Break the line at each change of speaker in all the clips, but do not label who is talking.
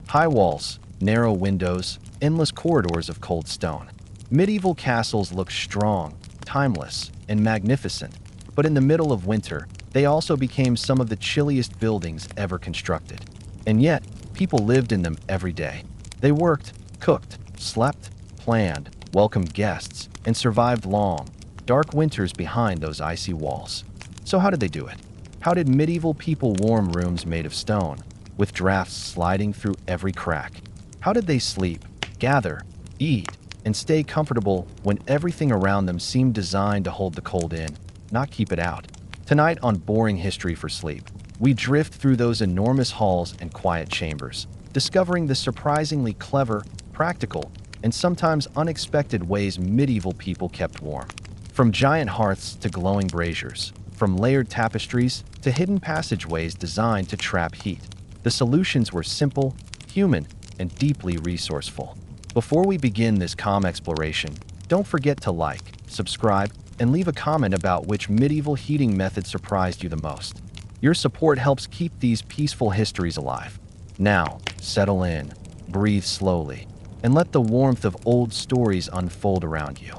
High walls, narrow windows, endless corridors of cold stone. Medieval castles look strong, timeless, and magnificent, but in the middle of winter, they also became some of the chilliest buildings ever constructed. And yet, people lived in them every day. They worked, cooked, slept, planned, welcomed guests, and survived long, dark winters behind those icy walls. So how did they do it? How did medieval people warm rooms made of stone, with drafts sliding through every crack? How did they sleep, gather, eat, and stay comfortable when everything around them seemed designed to hold the cold in, not keep it out? Tonight on Boring History for Sleep, we drift through those enormous halls and quiet chambers, discovering the surprisingly clever, practical, and sometimes unexpected ways medieval people kept warm. From giant hearths to glowing braziers, from layered tapestries to hidden passageways designed to trap heat, the solutions were simple, human, and deeply resourceful. Before we begin this calm exploration, don't forget to like, subscribe, and leave a comment about which medieval heating method surprised you the most. Your support helps keep these peaceful histories alive. Now, settle in, breathe slowly, and let the warmth of old stories unfold around you.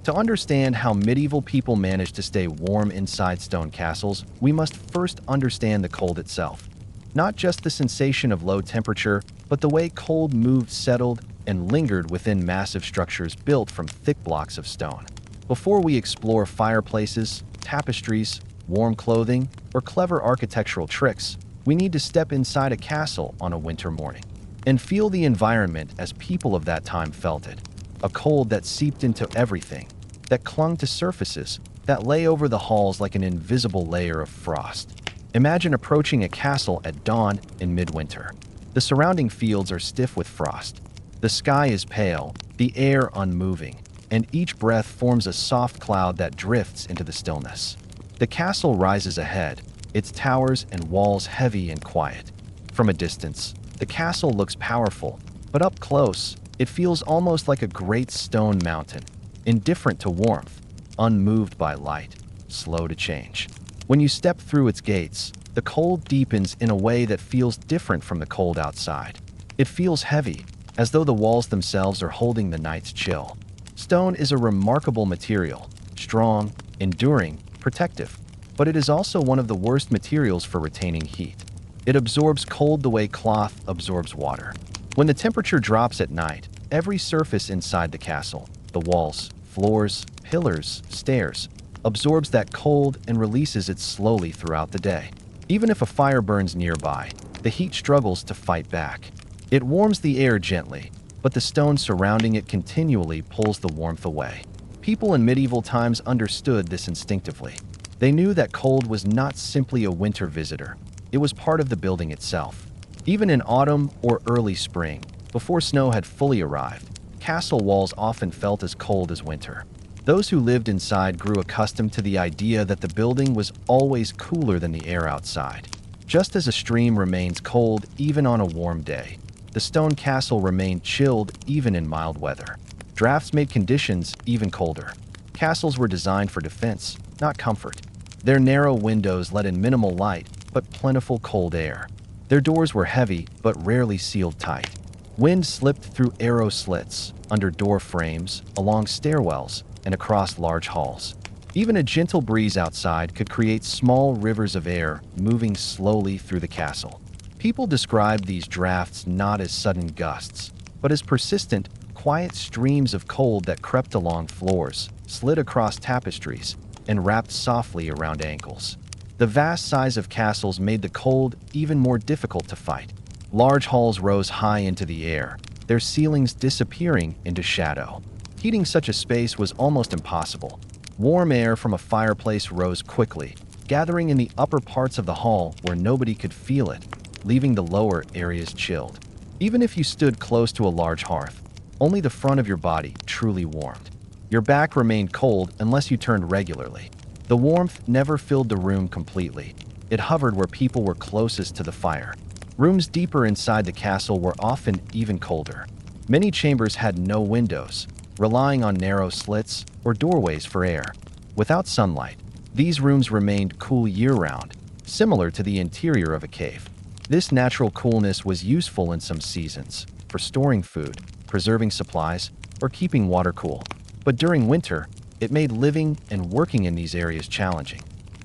To understand how medieval people managed to stay warm inside stone castles, we must first understand the cold itself. Not just the sensation of low temperature, but the way cold moved, settled, and lingered within massive structures built from thick blocks of stone. Before we explore fireplaces, tapestries, warm clothing, or clever architectural tricks, we need to step inside a castle on a winter morning and feel the environment as people of that time felt it. A cold that seeped into everything, that clung to surfaces, that lay over the halls like an invisible layer of frost. Imagine approaching a castle at dawn in midwinter. The surrounding fields are stiff with frost. The sky is pale, the air unmoving, and each breath forms a soft cloud that drifts into the stillness. The castle rises ahead, its towers and walls heavy and quiet. From a distance, the castle looks powerful, but up close, it feels almost like a great stone mountain, indifferent to warmth, unmoved by light, slow to change. When you step through its gates, the cold deepens in a way that feels different from the cold outside. It feels heavy, as though the walls themselves are holding the night's chill. Stone is a remarkable material, strong, enduring, protective, but it is also one of the worst materials for retaining heat. It absorbs cold the way cloth absorbs water. When the temperature drops at night, every surface inside the castle, the walls, floors, pillars, stairs, absorbs that cold and releases it slowly throughout the day. Even if a fire burns nearby, the heat struggles to fight back. It warms the air gently, but the stone surrounding it continually pulls the warmth away. People in medieval times understood this instinctively. They knew that cold was not simply a winter visitor. It was part of the building itself. Even in autumn or early spring, before snow had fully arrived, castle walls often felt as cold as winter. Those who lived inside grew accustomed to the idea that the building was always cooler than the air outside. Just as a stream remains cold even on a warm day, the stone castle remained chilled even in mild weather. Drafts made conditions even colder. Castles were designed for defense, not comfort. Their narrow windows let in minimal light, but plentiful cold air. Their doors were heavy, but rarely sealed tight. Wind slipped through arrow slits, under door frames, along stairwells, and across large halls. Even a gentle breeze outside could create small rivers of air moving slowly through the castle. People described these drafts not as sudden gusts, but as persistent, quiet streams of cold that crept along floors, slid across tapestries, and wrapped softly around ankles. The vast size of castles made the cold even more difficult to fight. Large halls rose high into the air, their ceilings disappearing into shadow. Heating such a space was almost impossible. Warm air from a fireplace rose quickly, gathering in the upper parts of the hall where nobody could feel it, leaving the lower areas chilled. Even if you stood close to a large hearth, only the front of your body truly warmed. Your back remained cold unless you turned regularly. The warmth never filled the room completely. It hovered where people were closest to the fire. Rooms deeper inside the castle were often even colder. Many chambers had no windows, relying on narrow slits or doorways for air. Without sunlight, these rooms remained cool year-round, similar to the interior of a cave. This natural coolness was useful in some seasons, for storing food, preserving supplies, or keeping water cool. But during winter, it made living and working in these areas challenging.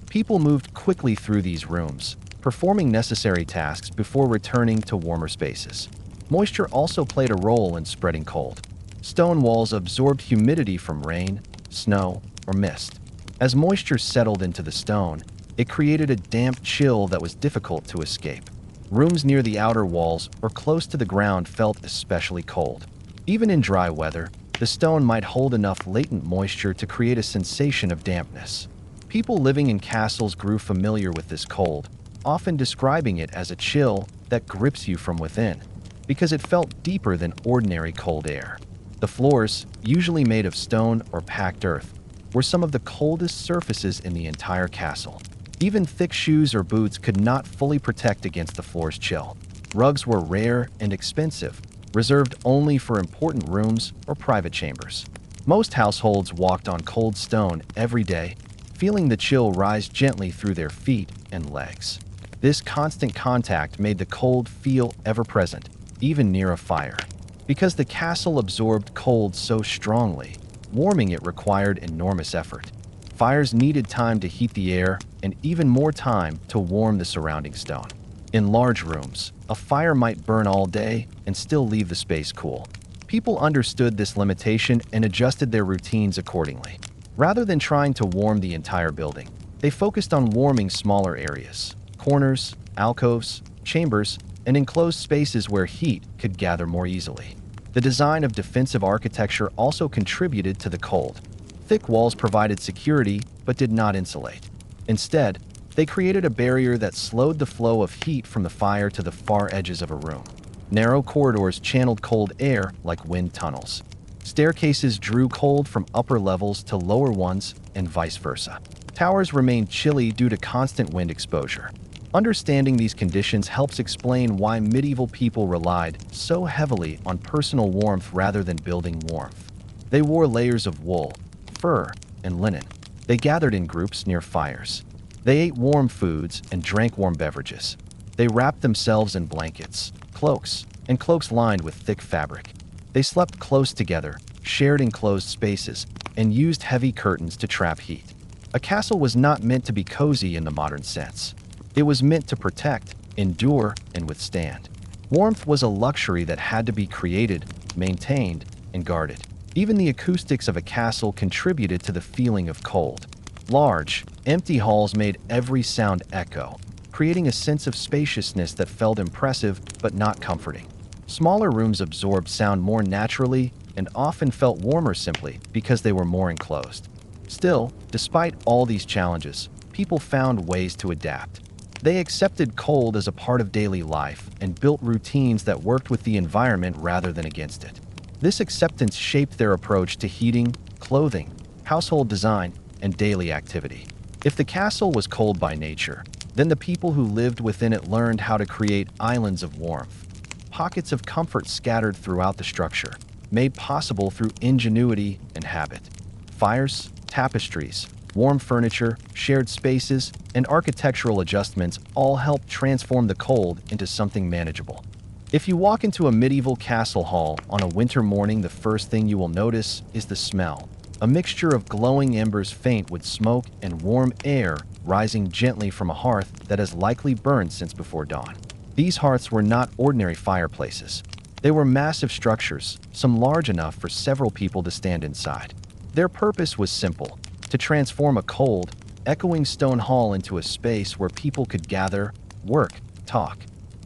People moved quickly through these rooms, performing necessary tasks before returning to warmer spaces. Moisture also played a role in spreading cold. Stone walls absorbed humidity from rain, snow, or mist. As moisture settled into the stone, it created a damp chill that was difficult to escape. Rooms near the outer walls or close to the ground felt especially cold. Even in dry weather, the stone might hold enough latent moisture to create a sensation of dampness. People living in castles grew familiar with this cold, often describing it as a chill that grips you from within, because it felt deeper than ordinary cold air. The floors, usually made of stone or packed earth, were some of the coldest surfaces in the entire castle. Even thick shoes or boots could not fully protect against the floor's chill. Rugs were rare and expensive, reserved only for important rooms or private chambers. Most households walked on cold stone every day, feeling the chill rise gently through their feet and legs. This constant contact made the cold feel ever-present, even near a fire. Because the castle absorbed cold so strongly, warming it required enormous effort. Fires needed time to heat the air and even more time to warm the surrounding stone. In large rooms, a fire might burn all day and still leave the space cool. People understood this limitation and adjusted their routines accordingly. Rather than trying to warm the entire building, they focused on warming smaller areas, corners, alcoves, chambers, and enclosed spaces where heat could gather more easily. The design of defensive architecture also contributed to the cold. Thick walls provided security but did not insulate. Instead, they created a barrier that slowed the flow of heat from the fire to the far edges of a room. Narrow corridors channeled cold air like wind tunnels. Staircases drew cold from upper levels to lower ones and vice versa. Towers remained chilly due to constant wind exposure. Understanding these conditions helps explain why medieval people relied so heavily on personal warmth rather than building warmth. They wore layers of wool, fur, and linen. They gathered in groups near fires. They ate warm foods and drank warm beverages. They wrapped themselves in blankets, cloaks, and cloaks lined with thick fabric. They slept close together, shared enclosed spaces, and used heavy curtains to trap heat. A castle was not meant to be cozy in the modern sense. It was meant to protect, endure, and withstand. Warmth was a luxury that had to be created, maintained, and guarded. Even the acoustics of a castle contributed to the feeling of cold. Large, empty halls made every sound echo, creating a sense of spaciousness that felt impressive but not comforting. Smaller rooms absorbed sound more naturally and often felt warmer simply because they were more enclosed. Still, despite all these challenges, people found ways to adapt. They accepted cold as a part of daily life and built routines that worked with the environment rather than against it. This acceptance shaped their approach to heating, clothing, household design, and daily activity. If the castle was cold by nature, then the people who lived within it learned how to create islands of warmth, pockets of comfort scattered throughout the structure, made possible through ingenuity and habit. Fires, tapestries, warm furniture, shared spaces, and architectural adjustments all help transform the cold into something manageable. If you walk into a medieval castle hall on a winter morning, the first thing you will notice is the smell. A mixture of glowing embers faint with smoke and warm air rising gently from a hearth that has likely burned since before dawn. These hearths were not ordinary fireplaces. They were massive structures, some large enough for several people to stand inside. Their purpose was simple: to transform a cold, echoing stone hall into a space where people could gather, work, talk,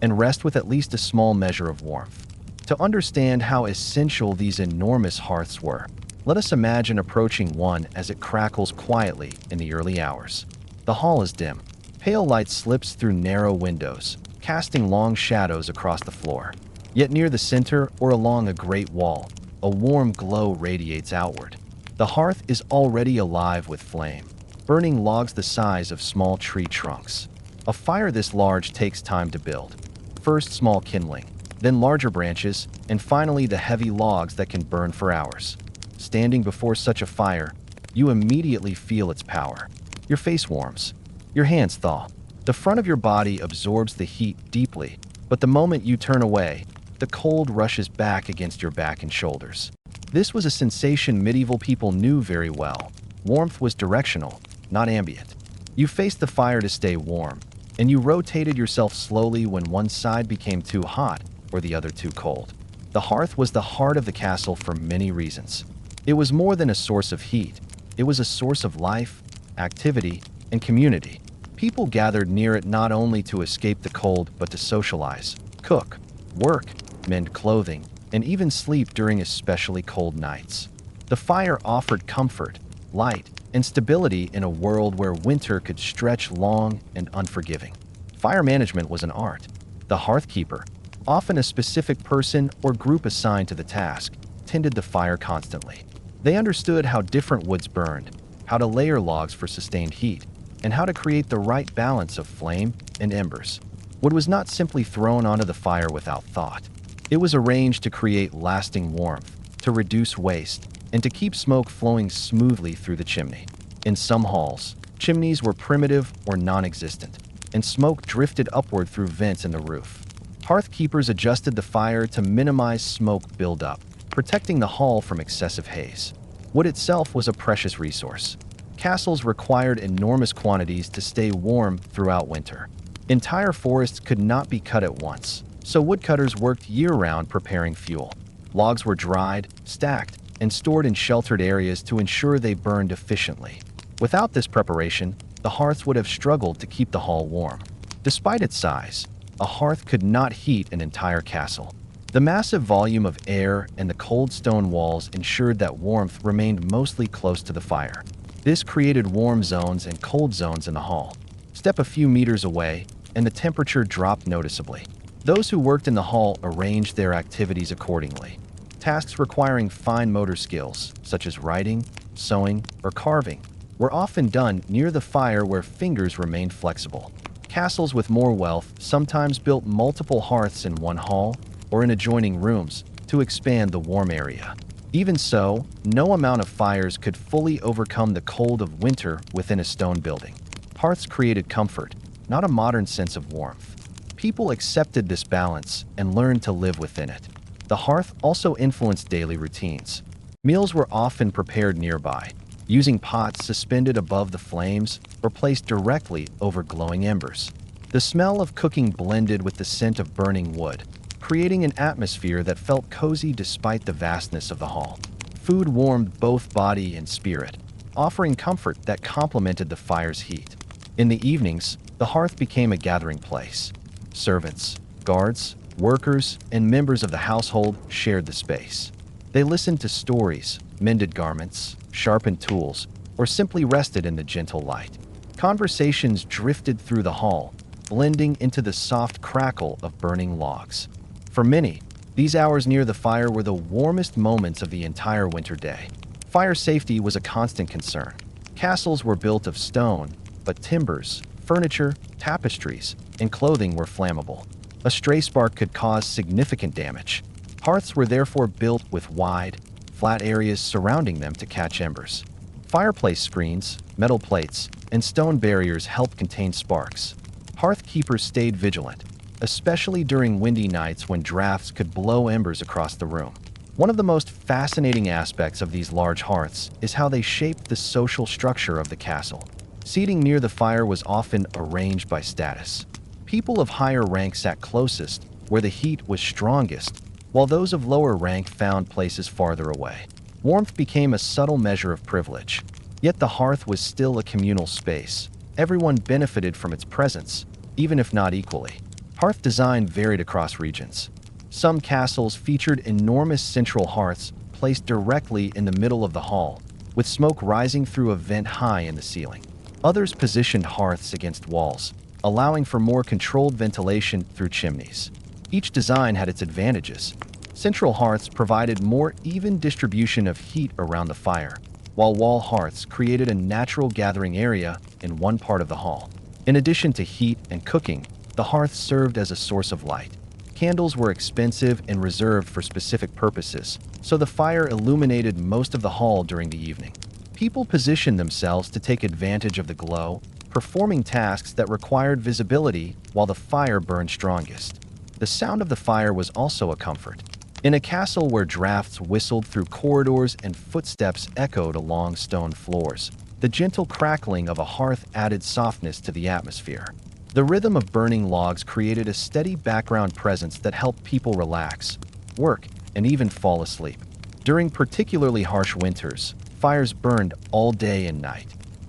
and rest with at least a small measure of warmth. To understand how essential these enormous hearths were, let us imagine approaching one as it crackles quietly in the early hours. The hall is dim. Pale light slips through narrow windows, casting long shadows across the floor. Yet near the center or along a great wall, a warm glow radiates outward. The hearth is already alive with flame, burning logs the size of small tree trunks. A fire this large takes time to build. First small kindling, then larger branches, and finally the heavy logs that can burn for hours. Standing before such a fire, you immediately feel its power. Your face warms. Your hands thaw. The front of your body absorbs the heat deeply, but the moment you turn away, the cold rushes back against your back and shoulders. This was a sensation medieval people knew very well. Warmth was directional, not ambient. You faced the fire to stay warm, and you rotated yourself slowly when one side became too hot or the other too cold. The hearth was the heart of the castle for many reasons. It was more than a source of heat. It was a source of life, activity, and community. People gathered near it not only to escape the cold, but to socialize, cook, work, mend clothing, and even sleep during especially cold nights. The fire offered comfort, light, and stability in a world where winter could stretch long and unforgiving. Fire management was an art. The hearthkeeper, often a specific person or group assigned to the task, tended the fire constantly. They understood how different woods burned, how to layer logs for sustained heat, and how to create the right balance of flame and embers. Wood was not simply thrown onto the fire without thought. It was arranged to create lasting warmth, to reduce waste, and to keep smoke flowing smoothly through the chimney. In some halls, chimneys were primitive or non-existent, and smoke drifted upward through vents in the roof. Hearthkeepers adjusted the fire to minimize smoke buildup, protecting the hall from excessive haze. Wood itself was a precious resource. Castles required enormous quantities to stay warm throughout winter. Entire forests could not be cut at once, so woodcutters worked year-round preparing fuel. Logs were dried, stacked, and stored in sheltered areas to ensure they burned efficiently. Without this preparation, the hearth would have struggled to keep the hall warm. Despite its size, a hearth could not heat an entire castle. The massive volume of air and the cold stone walls ensured that warmth remained mostly close to the fire. This created warm zones and cold zones in the hall. Step a few meters away, and the temperature dropped noticeably. Those who worked in the hall arranged their activities accordingly. Tasks requiring fine motor skills, such as writing, sewing, or carving, were often done near the fire where fingers remained flexible. Castles with more wealth sometimes built multiple hearths in one hall or in adjoining rooms to expand the warm area. Even so, no amount of fires could fully overcome the cold of winter within a stone building. Hearths created comfort, not a modern sense of warmth. People accepted this balance and learned to live within it. The hearth also influenced daily routines. Meals were often prepared nearby, using pots suspended above the flames or placed directly over glowing embers. The smell of cooking blended with the scent of burning wood, creating an atmosphere that felt cozy despite the vastness of the hall. Food warmed both body and spirit, offering comfort that complemented the fire's heat. In the evenings, the hearth became a gathering place. Servants, guards, workers, and members of the household shared the space. They listened to stories, mended garments, sharpened tools, or simply rested in the gentle light. Conversations drifted through the hall, blending into the soft crackle of burning logs. For many, these hours near the fire were the warmest moments of the entire winter day. Fire safety was a constant concern. Castles were built of stone, but timbers, furniture, tapestries, and clothing were flammable. A stray spark could cause significant damage. Hearths were therefore built with wide, flat areas surrounding them to catch embers. Fireplace screens, metal plates, and stone barriers helped contain sparks. Hearth keepers stayed vigilant, especially during windy nights when drafts could blow embers across the room. One of the most fascinating aspects of these large hearths is how they shaped the social structure of the castle. Seating near the fire was often arranged by status. People of higher rank sat closest, where the heat was strongest, while those of lower rank found places farther away. Warmth became a subtle measure of privilege. Yet the hearth was still a communal space. Everyone benefited from its presence, even if not equally. Hearth design varied across regions. Some castles featured enormous central hearths placed directly in the middle of the hall, with smoke rising through a vent high in the ceiling. Others positioned hearths against walls, allowing for more controlled ventilation through chimneys. Each design had its advantages. Central hearths provided more even distribution of heat around the fire, while wall hearths created a natural gathering area in one part of the hall. In addition to heat and cooking, the hearth served as a source of light. Candles were expensive and reserved for specific purposes, so the fire illuminated most of the hall during the evening. People positioned themselves to take advantage of the glow, performing tasks that required visibility while the fire burned strongest. The sound of the fire was also a comfort. In a castle where drafts whistled through corridors and footsteps echoed along stone floors, the gentle crackling of a hearth added softness to the atmosphere. The rhythm of burning logs created a steady background presence that helped people relax, work, and even fall asleep. During particularly harsh winters, fires burned all day and night.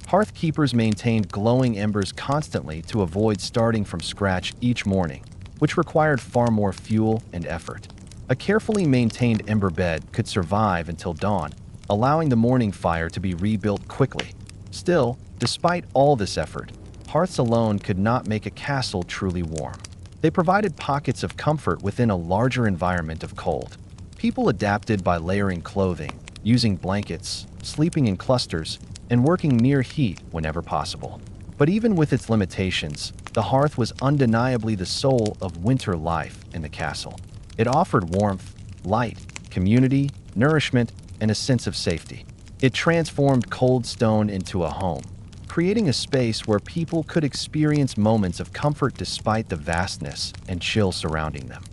Hearth keepers maintained glowing embers constantly to avoid starting from scratch each morning, which required far more fuel and effort. A carefully maintained ember bed could survive until dawn, allowing the morning fire to be rebuilt quickly. Still, despite all this effort, hearths alone could not make a castle truly warm. They provided pockets of comfort within a larger environment of cold. People adapted by layering clothing, using blankets, sleeping in clusters, and working near heat whenever possible. But even with its limitations, the hearth was undeniably the soul of winter life in the castle. It offered warmth, light, community, nourishment, and a sense of safety. It transformed cold stone into a home, creating a space where people could experience moments of comfort despite the vastness and chill surrounding them.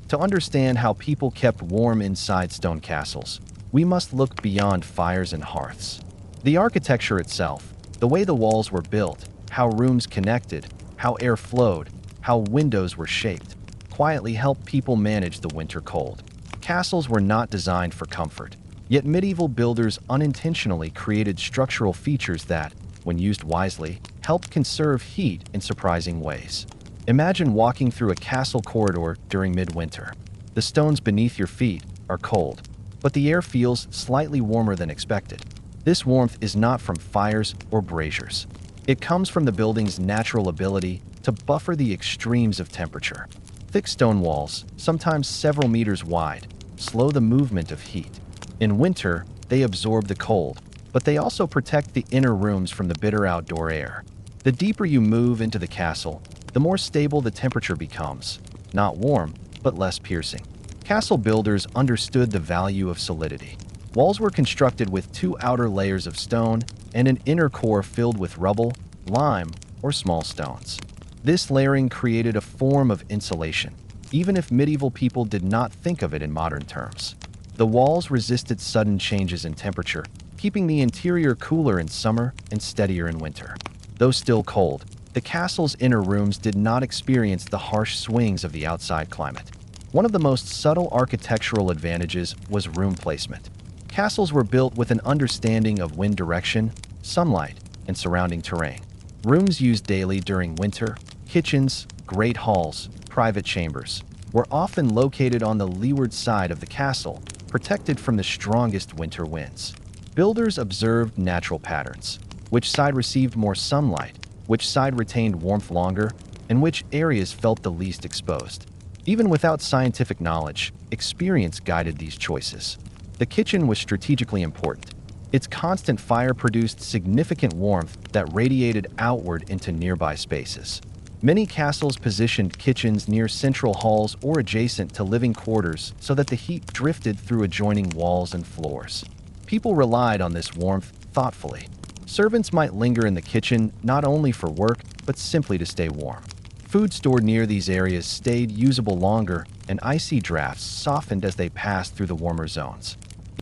To understand how people kept warm inside stone castles, we must look beyond fires and hearths. The architecture itself, the way the walls were built, how rooms connected, how air flowed, how windows were shaped, quietly helped people manage the winter cold. Castles were not designed for comfort, yet medieval builders unintentionally created structural features that, when used wisely, helped conserve heat in surprising ways. Imagine walking through a castle corridor during midwinter. The stones beneath your feet are cold, but the air feels slightly warmer than expected. This warmth is not from fires or braziers. It comes from the building's natural ability to buffer the extremes of temperature. Thick stone walls, sometimes several meters wide, slow the movement of heat. In winter, they absorb the cold, but they also protect the inner rooms from the bitter outdoor air. The deeper you move into the castle, the more stable the temperature becomes, not warm, but less piercing. Castle builders understood the value of solidity. Walls were constructed with two outer layers of stone and an inner core filled with rubble, lime, or small stones. This layering created a form of insulation, even if medieval people did not think of it in modern terms. The walls resisted sudden changes in temperature, keeping the interior cooler in summer and steadier in winter. Though still cold, the castle's inner rooms did not experience the harsh swings of the outside climate. One of the most subtle architectural advantages was room placement. Castles were built with an understanding of wind direction, sunlight, and surrounding terrain. Rooms used daily during winter, kitchens, great halls, private chambers, were often located on the leeward side of the castle, protected from the strongest winter winds. Builders observed natural patterns. Which side received more sunlight, which side retained warmth longer, and which areas felt the least exposed. Even without scientific knowledge, experience guided these choices. The kitchen was strategically important. Its constant fire produced significant warmth that radiated outward into nearby spaces. Many castles positioned kitchens near central halls or adjacent to living quarters so that the heat drifted through adjoining walls and floors. People relied on this warmth thoughtfully. Servants might linger in the kitchen not only for work, but simply to stay warm. Food stored near these areas stayed usable longer, and icy drafts softened as they passed through the warmer zones.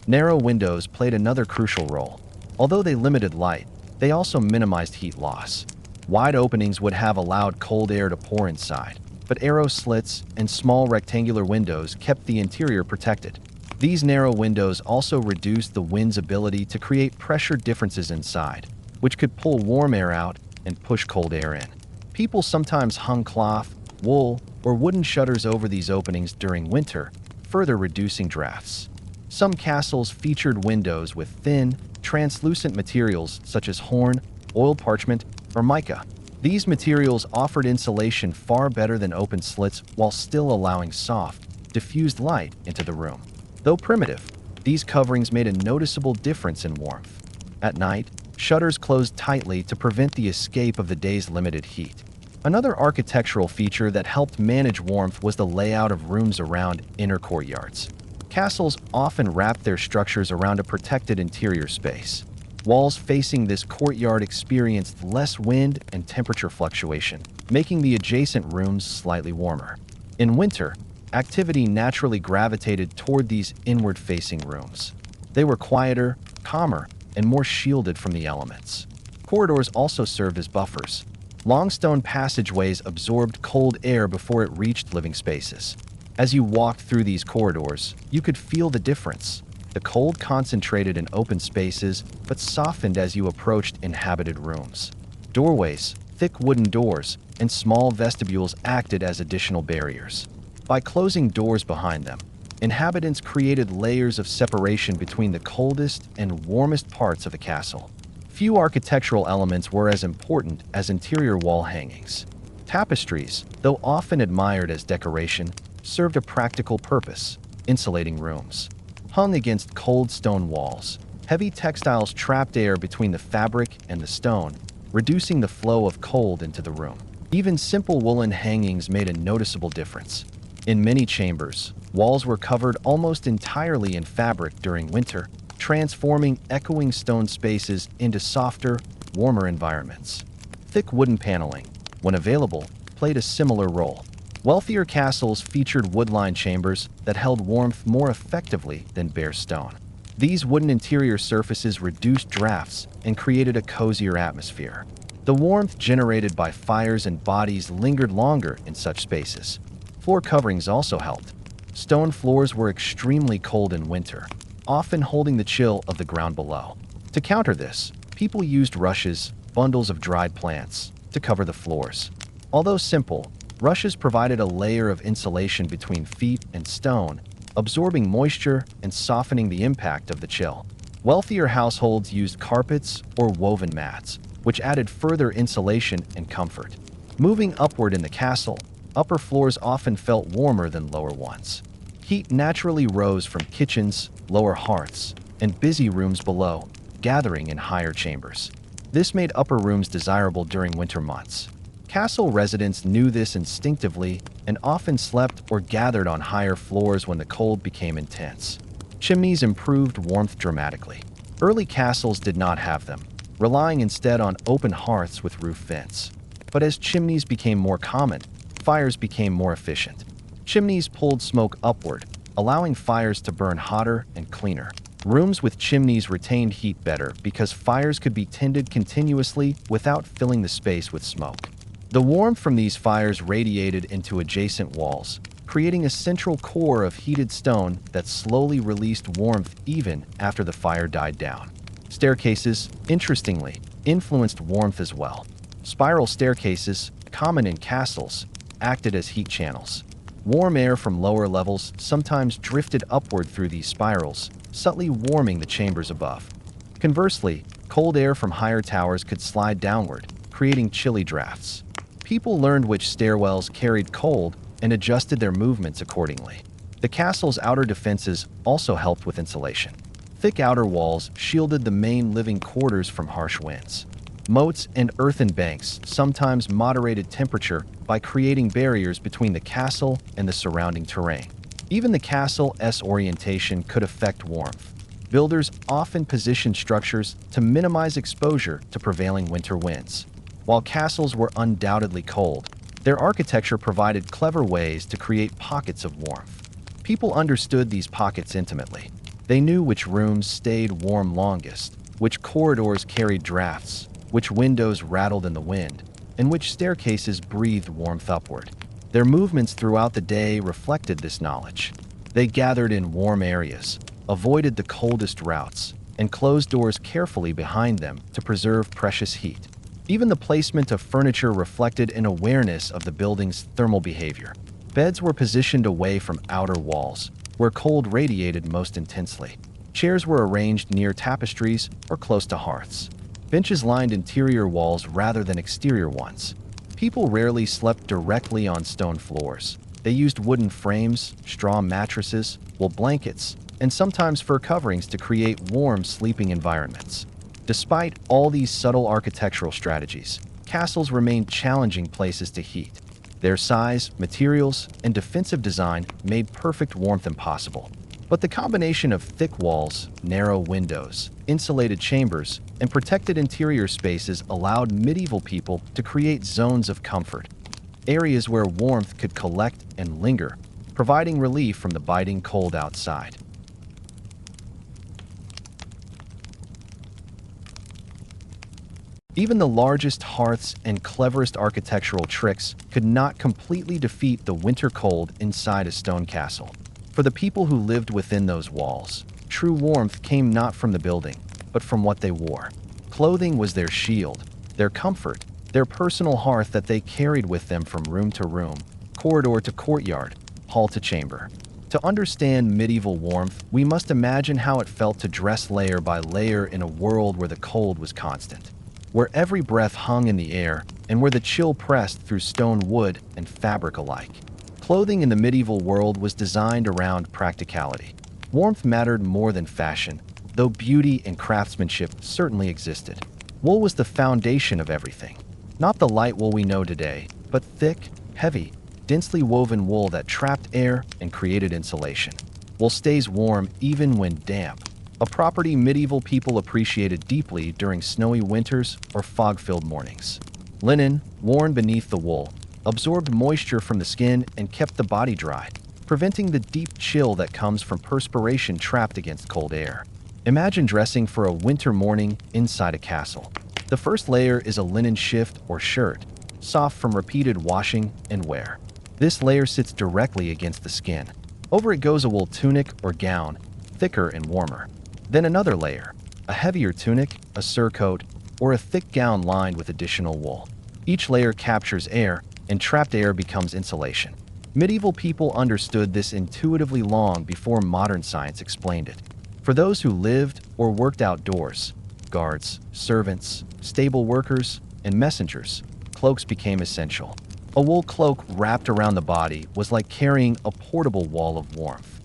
Narrow windows played another crucial role. Although they limited light, they also minimized heat loss. Wide openings would have allowed cold air to pour inside, but arrow slits and small rectangular windows kept the interior protected. These narrow windows also reduced the wind's ability to create pressure differences inside, which could pull warm air out and push cold air in. People sometimes hung cloth, wool, or wooden shutters over these openings during winter, further reducing drafts. Some castles featured windows with thin, translucent materials such as horn, oiled parchment, or mica. These materials offered insulation far better than open slits while still allowing soft, diffused light into the room. Though primitive, these coverings made a noticeable difference in warmth. At night, shutters closed tightly to prevent the escape of the day's limited heat. Another architectural feature that helped manage warmth was the layout of rooms around inner courtyards. Castles often wrapped their structures around a protected interior space. Walls facing this courtyard experienced less wind and temperature fluctuation, making the adjacent rooms slightly warmer. In winter, activity naturally gravitated toward these inward-facing rooms. They were quieter, calmer, and more shielded from the elements. Corridors also served as buffers. Long stone passageways absorbed cold air before it reached living spaces. As you walked through these corridors, you could feel the difference. The cold concentrated in open spaces, but softened as you approached inhabited rooms. Doorways, thick wooden doors, and small vestibules acted as additional barriers. By closing doors behind them, inhabitants created layers of separation between the coldest and warmest parts of the castle. Few architectural elements were as important as interior wall hangings. Tapestries, though often admired as decoration, served a practical purpose, insulating rooms. Hung against cold stone walls, heavy textiles trapped air between the fabric and the stone, reducing the flow of cold into the room. Even simple woolen hangings made a noticeable difference. In many chambers, walls were covered almost entirely in fabric during winter, transforming echoing stone spaces into softer, warmer environments. Thick wooden paneling, when available, played a similar role. Wealthier castles featured wood-lined chambers that held warmth more effectively than bare stone. These wooden interior surfaces reduced drafts and created a cozier atmosphere. The warmth generated by fires and bodies lingered longer in such spaces. Floor coverings also helped. Stone floors were extremely cold in winter, often holding the chill of the ground below. To counter this, people used rushes, bundles of dried plants, to cover the floors. Although simple, rushes provided a layer of insulation between feet and stone, absorbing moisture and softening the impact of the chill. Wealthier households used carpets or woven mats, which added further insulation and comfort. Moving upward in the castle, upper floors often felt warmer than lower ones. Heat naturally rose from kitchens, lower hearths, and busy rooms below, gathering in higher chambers. This made upper rooms desirable during winter months. Castle residents knew this instinctively and often slept or gathered on higher floors when the cold became intense. Chimneys improved warmth dramatically. Early castles did not have them, relying instead on open hearths with roof vents. But as chimneys became more common, fires became more efficient. Chimneys pulled smoke upward, allowing fires to burn hotter and cleaner. Rooms with chimneys retained heat better because fires could be tended continuously without filling the space with smoke. The warmth from these fires radiated into adjacent walls, creating a central core of heated stone that slowly released warmth even after the fire died down. Staircases, interestingly, influenced warmth as well. Spiral staircases, common in castles, acted as heat channels. Warm air from lower levels sometimes drifted upward through these spirals, subtly warming the chambers above. Conversely, cold air from higher towers could slide downward, creating chilly drafts. People learned which stairwells carried cold and adjusted their movements accordingly. The castle's outer defenses also helped with insulation. Thick outer walls shielded the main living quarters from harsh winds. Moats and earthen banks sometimes moderated temperature by creating barriers between the castle and the surrounding terrain. Even the castle's orientation could affect warmth. Builders often positioned structures to minimize exposure to prevailing winter winds. While castles were undoubtedly cold, their architecture provided clever ways to create pockets of warmth. People understood these pockets intimately. They knew which rooms stayed warm longest, which corridors carried drafts, which windows rattled in the wind, and which staircases breathed warmth upward. Their movements throughout the day reflected this knowledge. They gathered in warm areas, avoided the coldest routes, and closed doors carefully behind them to preserve precious heat. Even the placement of furniture reflected an awareness of the building's thermal behavior. Beds were positioned away from outer walls, where cold radiated most intensely. Chairs were arranged near tapestries or close to hearths. Benches lined interior walls rather than exterior ones. People rarely slept directly on stone floors. They used wooden frames, straw mattresses, wool blankets, and sometimes fur coverings to create warm sleeping environments. Despite all these subtle architectural strategies, castles remained challenging places to heat. Their size, materials, and defensive design made perfect warmth impossible. But the combination of thick walls, narrow windows, insulated chambers, and protected interior spaces allowed medieval people to create zones of comfort, areas where warmth could collect and linger, providing relief from the biting cold outside. Even the largest hearths and cleverest architectural tricks could not completely defeat the winter cold inside a stone castle. For the people who lived within those walls, true warmth came not from the building, but from what they wore. Clothing was their shield, their comfort, their personal hearth that they carried with them from room to room, corridor to courtyard, hall to chamber. To understand medieval warmth, we must imagine how it felt to dress layer by layer in a world where the cold was constant, where every breath hung in the air, and where the chill pressed through stone, wood, and fabric alike. Clothing in the medieval world was designed around practicality. Warmth mattered more than fashion, though beauty and craftsmanship certainly existed. Wool was the foundation of everything. Not the light wool we know today, but thick, heavy, densely woven wool that trapped air and created insulation. Wool stays warm even when damp, a property medieval people appreciated deeply during snowy winters or fog-filled mornings. Linen, worn beneath the wool, absorbed moisture from the skin and kept the body dry, preventing the deep chill that comes from perspiration trapped against cold air. Imagine dressing for a winter morning inside a castle. The first layer is a linen shift or shirt, soft from repeated washing and wear. This layer sits directly against the skin. Over it goes a wool tunic or gown, thicker and warmer. Then another layer, a heavier tunic, a surcoat, or a thick gown lined with additional wool. Each layer captures air, and trapped air becomes insulation. Medieval people understood this intuitively long before modern science explained it. For those who lived or worked outdoors, guards, servants, stable workers, and messengers, cloaks became essential. A wool cloak wrapped around the body was like carrying a portable wall of warmth.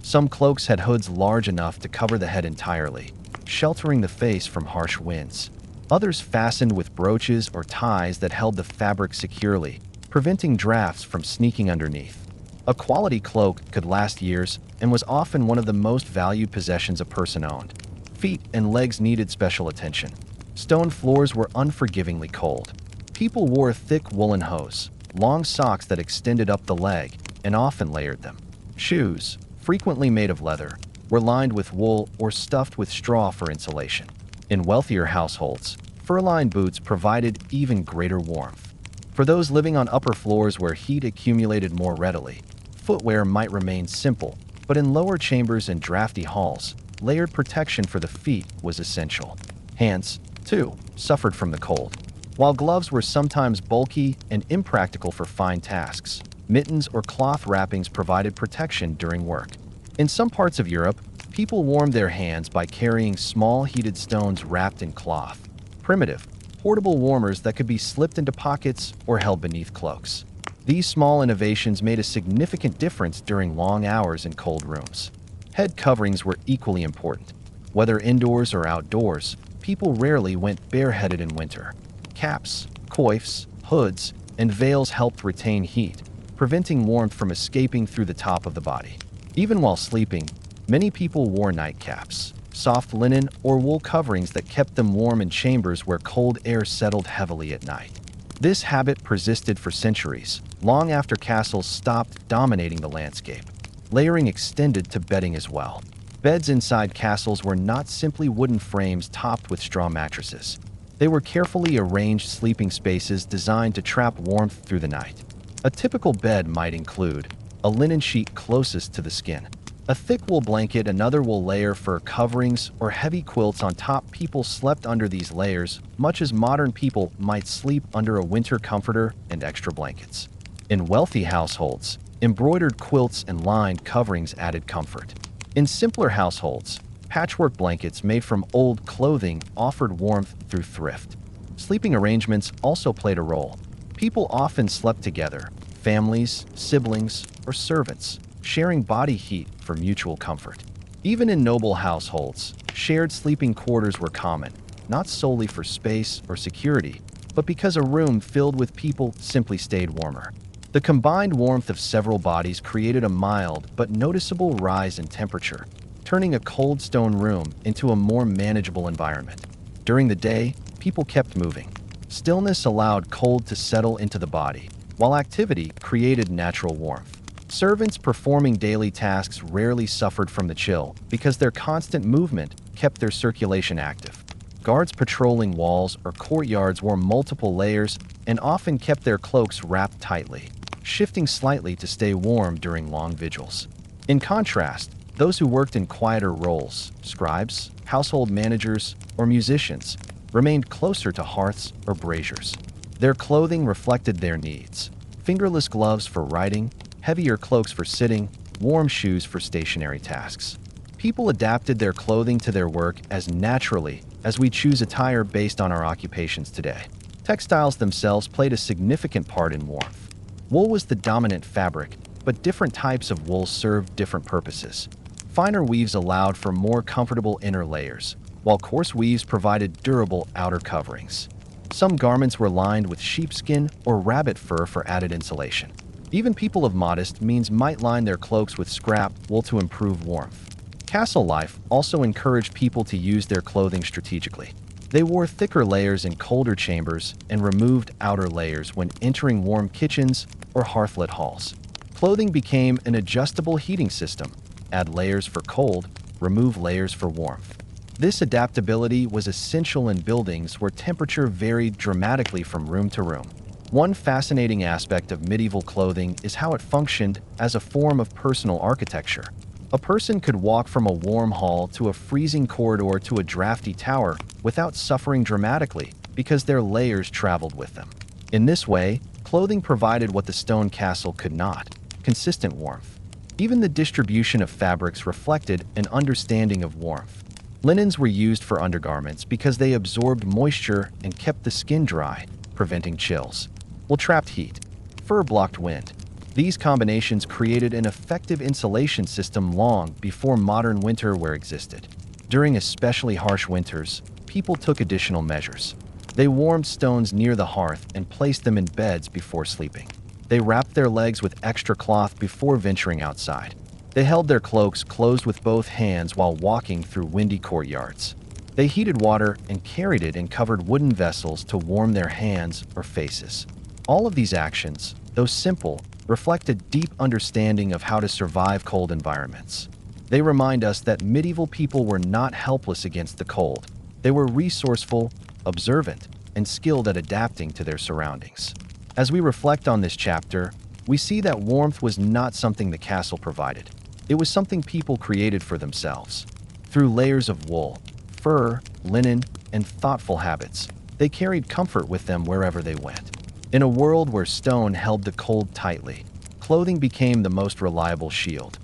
Some cloaks had hoods large enough to cover the head entirely, sheltering the face from harsh winds. Others fastened with brooches or ties that held the fabric securely, preventing drafts from sneaking underneath. A quality cloak could last years and was often one of the most valued possessions a person owned. Feet and legs needed special attention. Stone floors were unforgivingly cold. People wore thick woolen hose, long socks that extended up the leg, and often layered them. Shoes, frequently made of leather, were lined with wool or stuffed with straw for insulation. In wealthier households, fur-lined boots provided even greater warmth. For those living on upper floors where heat accumulated more readily, footwear might remain simple, but in lower chambers and drafty halls, layered protection for the feet was essential. Hands, too, suffered from the cold. While gloves were sometimes bulky and impractical for fine tasks, mittens or cloth wrappings provided protection during work. In some parts of Europe, people warmed their hands by carrying small heated stones wrapped in cloth. Primitive, portable warmers that could be slipped into pockets or held beneath cloaks. These small innovations made a significant difference during long hours in cold rooms. Head coverings were equally important. Whether indoors or outdoors, people rarely went bareheaded in winter. Caps, coifs, hoods, and veils helped retain heat, preventing warmth from escaping through the top of the body. Even while sleeping, many people wore nightcaps, soft linen or wool coverings that kept them warm in chambers where cold air settled heavily at night. This habit persisted for centuries, long after castles stopped dominating the landscape. Layering extended to bedding as well. Beds inside castles were not simply wooden frames topped with straw mattresses. They were carefully arranged sleeping spaces designed to trap warmth through the night. A typical bed might include a linen sheet closest to the skin, a thick wool blanket, another wool layer for coverings, or heavy quilts on top. People slept under these layers, much as modern people might sleep under a winter comforter and extra blankets. In wealthy households, embroidered quilts and lined coverings added comfort. In simpler households, patchwork blankets made from old clothing offered warmth through thrift. Sleeping arrangements also played a role. People often slept together, families, siblings, or servants, sharing body heat for mutual comfort. Even in noble households, shared sleeping quarters were common, not solely for space or security, but because a room filled with people simply stayed warmer. The combined warmth of several bodies created a mild but noticeable rise in temperature, turning a cold stone room into a more manageable environment. During the day, people kept moving. Stillness allowed cold to settle into the body, while activity created natural warmth. Servants performing daily tasks rarely suffered from the chill because their constant movement kept their circulation active. Guards patrolling walls or courtyards wore multiple layers and often kept their cloaks wrapped tightly, shifting slightly to stay warm during long vigils. In contrast, those who worked in quieter roles, scribes, household managers, or musicians, remained closer to hearths or braziers. Their clothing reflected their needs: fingerless gloves for writing, heavier cloaks for sitting, warm shoes for stationary tasks. People adapted their clothing to their work as naturally as we choose attire based on our occupations today. Textiles themselves played a significant part in warmth. Wool was the dominant fabric, but different types of wool served different purposes. Finer weaves allowed for more comfortable inner layers, while coarse weaves provided durable outer coverings. Some garments were lined with sheepskin or rabbit fur for added insulation. Even people of modest means might line their cloaks with scrap wool to improve warmth. Castle life also encouraged people to use their clothing strategically. They wore thicker layers in colder chambers and removed outer layers when entering warm kitchens or hearthlit halls. Clothing became an adjustable heating system. Add layers for cold, remove layers for warmth. This adaptability was essential in buildings where temperature varied dramatically from room to room. One fascinating aspect of medieval clothing is how it functioned as a form of personal architecture. A person could walk from a warm hall to a freezing corridor to a drafty tower without suffering dramatically because their layers traveled with them. In this way, clothing provided what the stone castle could not: consistent warmth. Even the distribution of fabrics reflected an understanding of warmth. Linens were used for undergarments because they absorbed moisture and kept the skin dry, preventing chills. Wool trapped heat. Fur blocked wind. These combinations created an effective insulation system long before modern winter wear existed. During especially harsh winters, people took additional measures. They warmed stones near the hearth and placed them in beds before sleeping. They wrapped their legs with extra cloth before venturing outside. They held their cloaks closed with both hands while walking through windy courtyards. They heated water and carried it in covered wooden vessels to warm their hands or faces. All of these actions, though simple, reflect a deep understanding of how to survive cold environments. They remind us that medieval people were not helpless against the cold. They were resourceful, observant, and skilled at adapting to their surroundings. As we reflect on this chapter, we see that warmth was not something the castle provided. It was something people created for themselves. Through layers of wool, fur, linen, and thoughtful habits, they carried comfort with them wherever they went. In a world where stone held the cold tightly, clothing became the most reliable shield.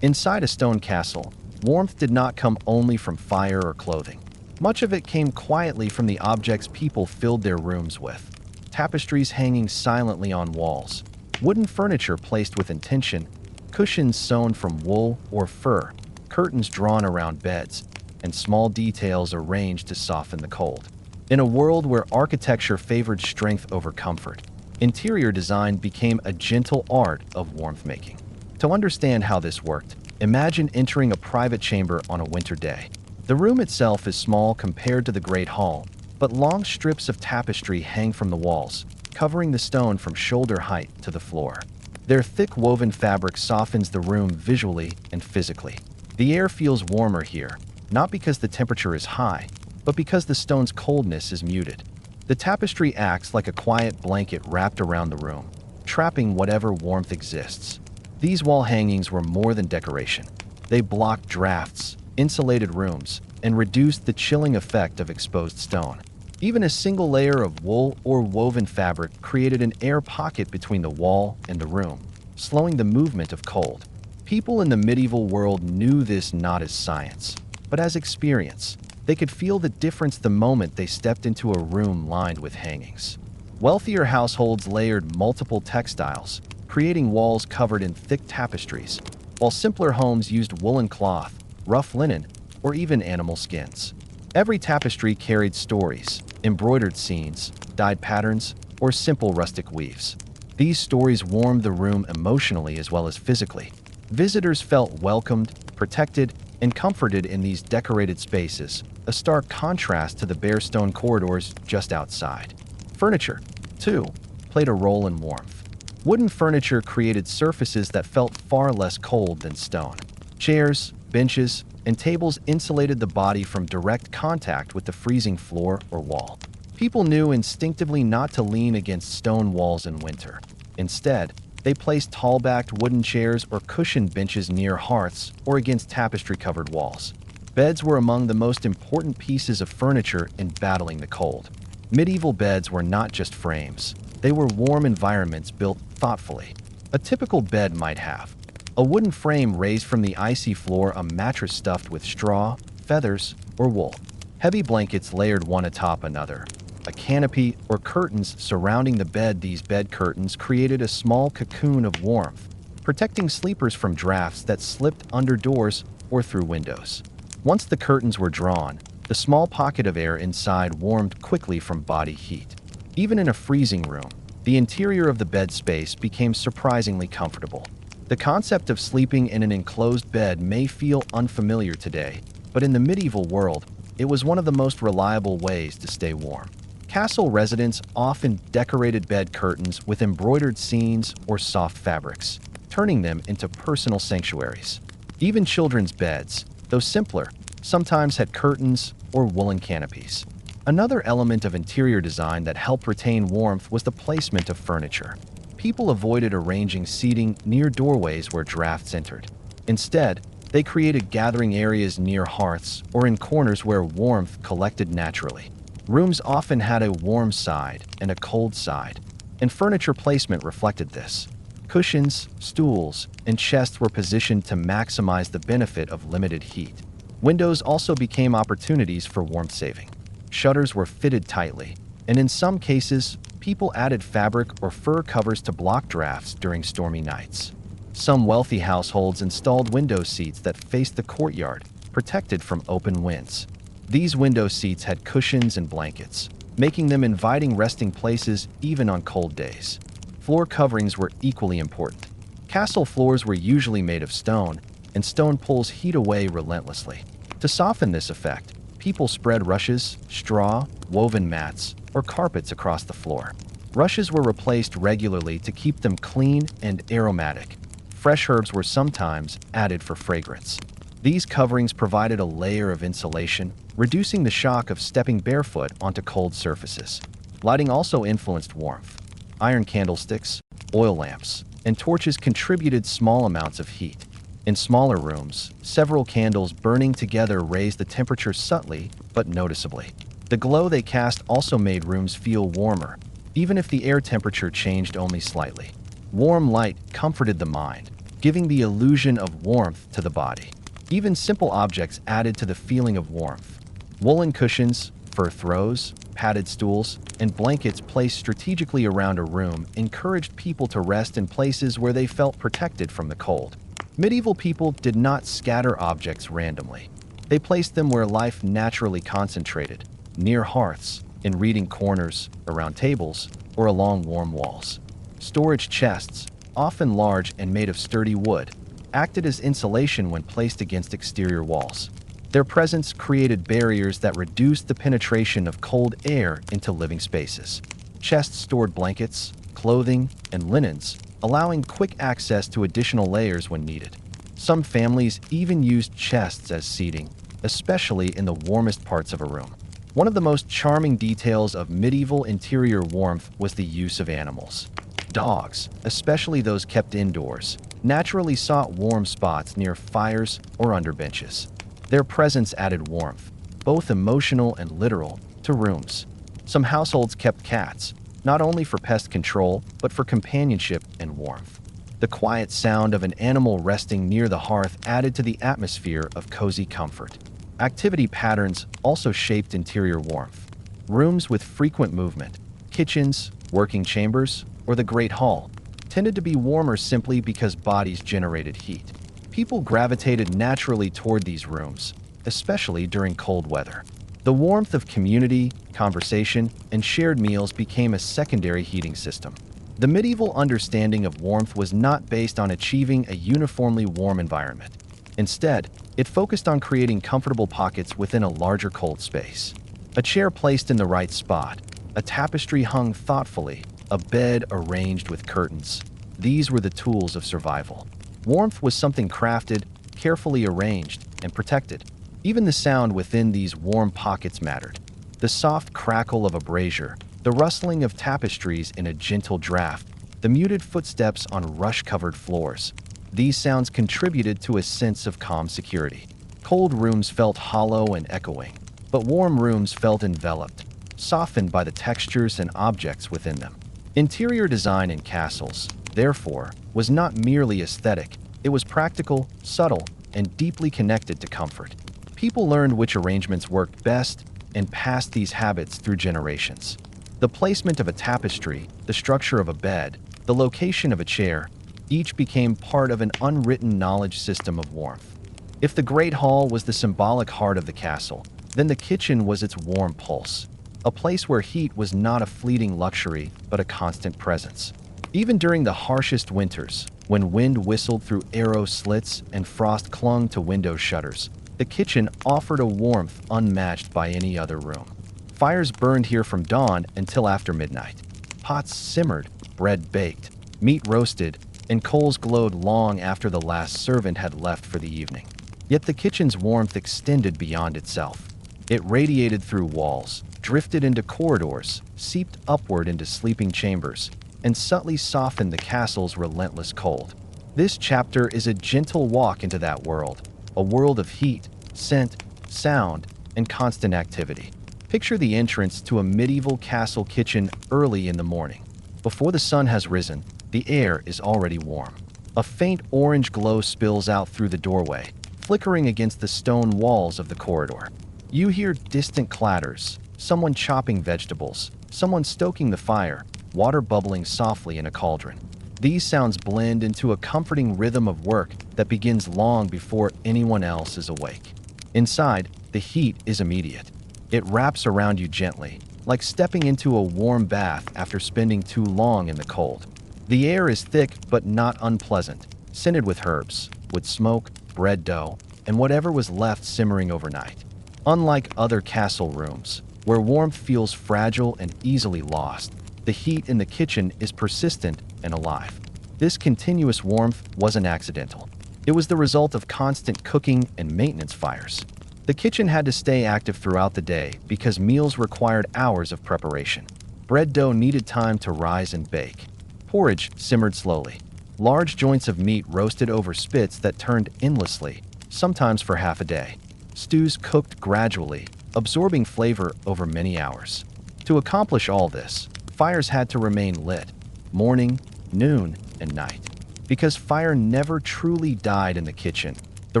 Inside a stone castle, warmth did not come only from fire or clothing. Much of it came quietly from the objects people filled their rooms with. Tapestries hanging silently on walls, wooden furniture placed with intention, cushions sewn from wool or fur, curtains drawn around beds, and small details arranged to soften the cold. In a world where architecture favored strength over comfort, interior design became a gentle art of warmth making. To understand how this worked, imagine entering a private chamber on a winter day. The room itself is small compared to the Great Hall, but long strips of tapestry hang from the walls, covering the stone from shoulder height to the floor. Their thick woven fabric softens the room visually and physically. The air feels warmer here, not because the temperature is high, but because the stone's coldness is muted. The tapestry acts like a quiet blanket wrapped around the room, trapping whatever warmth exists. These wall hangings were more than decoration. They blocked drafts, insulated rooms, and reduced the chilling effect of exposed stone. Even a single layer of wool or woven fabric created an air pocket between the wall and the room, slowing the movement of cold. People in the medieval world knew this not as science, but as experience. They could feel the difference the moment they stepped into a room lined with hangings. Wealthier households layered multiple textiles, creating walls covered in thick tapestries, while simpler homes used woolen cloth, rough linen, or even animal skins. Every tapestry carried stories, embroidered scenes, dyed patterns, or simple rustic weaves. These stories warmed the room emotionally as well as physically. Visitors felt welcomed, protected, and comforted in these decorated spaces, a stark contrast to the bare stone corridors just outside. Furniture, too, played a role in warmth. Wooden furniture created surfaces that felt far less cold than stone. Chairs, benches, and tables insulated the body from direct contact with the freezing floor or wall. People knew instinctively not to lean against stone walls in winter. Instead, they placed tall-backed wooden chairs or cushioned benches near hearths or against tapestry-covered walls. Beds were among the most important pieces of furniture in battling the cold. Medieval beds were not just frames. They were warm environments built thoughtfully. A typical bed might have a wooden frame raised from the icy floor, a mattress stuffed with straw, feathers, or wool, heavy blankets layered one atop another, a canopy or curtains surrounding the bed. These bed curtains created a small cocoon of warmth, protecting sleepers from drafts that slipped under doors or through windows. Once the curtains were drawn, the small pocket of air inside warmed quickly from body heat. Even in a freezing room, the interior of the bed space became surprisingly comfortable. The concept of sleeping in an enclosed bed may feel unfamiliar today, but in the medieval world, it was one of the most reliable ways to stay warm. Castle residents often decorated bed curtains with embroidered scenes or soft fabrics, turning them into personal sanctuaries. Even children's beds, though simpler, sometimes had curtains or woolen canopies. Another element of interior design that helped retain warmth was the placement of furniture. People avoided arranging seating near doorways where drafts entered. Instead, they created gathering areas near hearths or in corners where warmth collected naturally. Rooms often had a warm side and a cold side, and furniture placement reflected this. Cushions, stools, and chests were positioned to maximize the benefit of limited heat. Windows also became opportunities for warmth saving. Shutters were fitted tightly, and in some cases, people added fabric or fur covers to block drafts during stormy nights. Some wealthy households installed window seats that faced the courtyard, protected from open winds. These window seats had cushions and blankets, making them inviting resting places even on cold days. Floor coverings were equally important. Castle floors were usually made of stone, and stone pulls heat away relentlessly. To soften this effect, people spread rushes, straw, woven mats, or carpets across the floor. Rushes were replaced regularly to keep them clean and aromatic. Fresh herbs were sometimes added for fragrance. These coverings provided a layer of insulation, reducing the shock of stepping barefoot onto cold surfaces. Lighting also influenced warmth. Iron candlesticks, oil lamps, and torches contributed small amounts of heat. In smaller rooms, several candles burning together raised the temperature subtly but noticeably. The glow they cast also made rooms feel warmer, even if the air temperature changed only slightly. Warm light comforted the mind, giving the illusion of warmth to the body. Even simple objects added to the feeling of warmth. Woolen cushions, fur throws, padded stools, and blankets placed strategically around a room encouraged people to rest in places where they felt protected from the cold. Medieval people did not scatter objects randomly. They placed them where life naturally concentrated, near hearths, in reading corners, around tables, or along warm walls. Storage chests, often large and made of sturdy wood, acted as insulation when placed against exterior walls. Their presence created barriers that reduced the penetration of cold air into living spaces. Chests stored blankets, clothing, and linens, allowing quick access to additional layers when needed. Some families even used chests as seating, especially in the warmest parts of a room. One of the most charming details of medieval interior warmth was the use of animals. Dogs, especially those kept indoors, naturally sought warm spots near fires or under benches. Their presence added warmth, both emotional and literal, to rooms. Some households kept cats, not only for pest control, but for companionship and warmth. The quiet sound of an animal resting near the hearth added to the atmosphere of cozy comfort. Activity patterns also shaped interior warmth. Rooms with frequent movement, kitchens, working chambers, or the Great Hall, tended to be warmer simply because bodies generated heat. People gravitated naturally toward these rooms, especially during cold weather. The warmth of community, conversation, and shared meals became a secondary heating system. The medieval understanding of warmth was not based on achieving a uniformly warm environment. Instead, it focused on creating comfortable pockets within a larger cold space. A chair placed in the right spot, a tapestry hung thoughtfully, a bed arranged with curtains. These were the tools of survival. Warmth was something crafted, carefully arranged, and protected. Even the sound within these warm pockets mattered. The soft crackle of a brazier, the rustling of tapestries in a gentle draft, the muted footsteps on rush-covered floors. These sounds contributed to a sense of calm security. Cold rooms felt hollow and echoing, but warm rooms felt enveloped, softened by the textures and objects within them. Interior design in castles, therefore, was not merely aesthetic, it was practical, subtle, and deeply connected to comfort. People learned which arrangements worked best and passed these habits through generations. The placement of a tapestry, the structure of a bed, the location of a chair, each became part of an unwritten knowledge system of warmth. If the Great Hall was the symbolic heart of the castle, then the kitchen was its warm pulse, a place where heat was not a fleeting luxury but a constant presence. Even during the harshest winters, when wind whistled through arrow slits and frost clung to window shutters, the kitchen offered a warmth unmatched by any other room. Fires burned here from dawn until after midnight. Pots simmered, bread baked, meat roasted, and coals glowed long after the last servant had left for the evening. Yet the kitchen's warmth extended beyond itself. It radiated through walls, drifted into corridors, seeped upward into sleeping chambers, and subtly softened the castle's relentless cold. This chapter is a gentle walk into that world, a world of heat, scent, sound, and constant activity. Picture the entrance to a medieval castle kitchen early in the morning. Before the sun has risen, the air is already warm. A faint orange glow spills out through the doorway, flickering against the stone walls of the corridor. You hear distant clatters, someone chopping vegetables, someone stoking the fire, water bubbling softly in a cauldron. These sounds blend into a comforting rhythm of work that begins long before anyone else is awake. Inside, the heat is immediate. It wraps around you gently, like stepping into a warm bath after spending too long in the cold. The air is thick but not unpleasant, scented with herbs, wood smoke, bread dough, and whatever was left simmering overnight. Unlike other castle rooms, where warmth feels fragile and easily lost, the heat in the kitchen is persistent and alive. This continuous warmth wasn't accidental. It was the result of constant cooking and maintenance fires. The kitchen had to stay active throughout the day because meals required hours of preparation. Bread dough needed time to rise and bake. Porridge simmered slowly. Large joints of meat roasted over spits that turned endlessly, sometimes for half a day. Stews cooked gradually, absorbing flavor over many hours. To accomplish all this, fires had to remain lit, morning, noon, and night. Because fire never truly died in the kitchen, the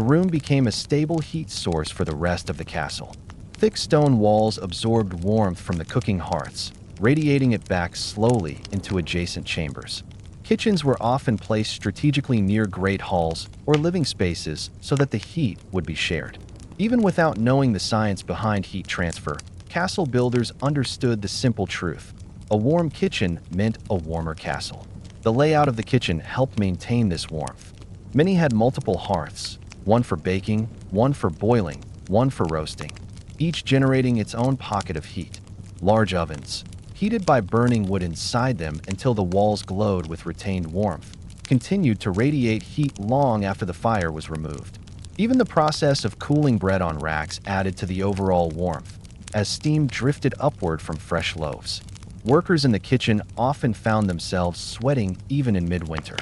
room became a stable heat source for the rest of the castle. Thick stone walls absorbed warmth from the cooking hearths, radiating it back slowly into adjacent chambers. Kitchens were often placed strategically near great halls or living spaces so that the heat would be shared. Even without knowing the science behind heat transfer, castle builders understood the simple truth. A warm kitchen meant a warmer castle. The layout of the kitchen helped maintain this warmth. Many had multiple hearths, one for baking, one for boiling, one for roasting, each generating its own pocket of heat. Large ovens, heated by burning wood inside them until the walls glowed with retained warmth, continued to radiate heat long after the fire was removed. Even the process of cooling bread on racks added to the overall warmth, as steam drifted upward from fresh loaves. Workers in the kitchen often found themselves sweating even in midwinter.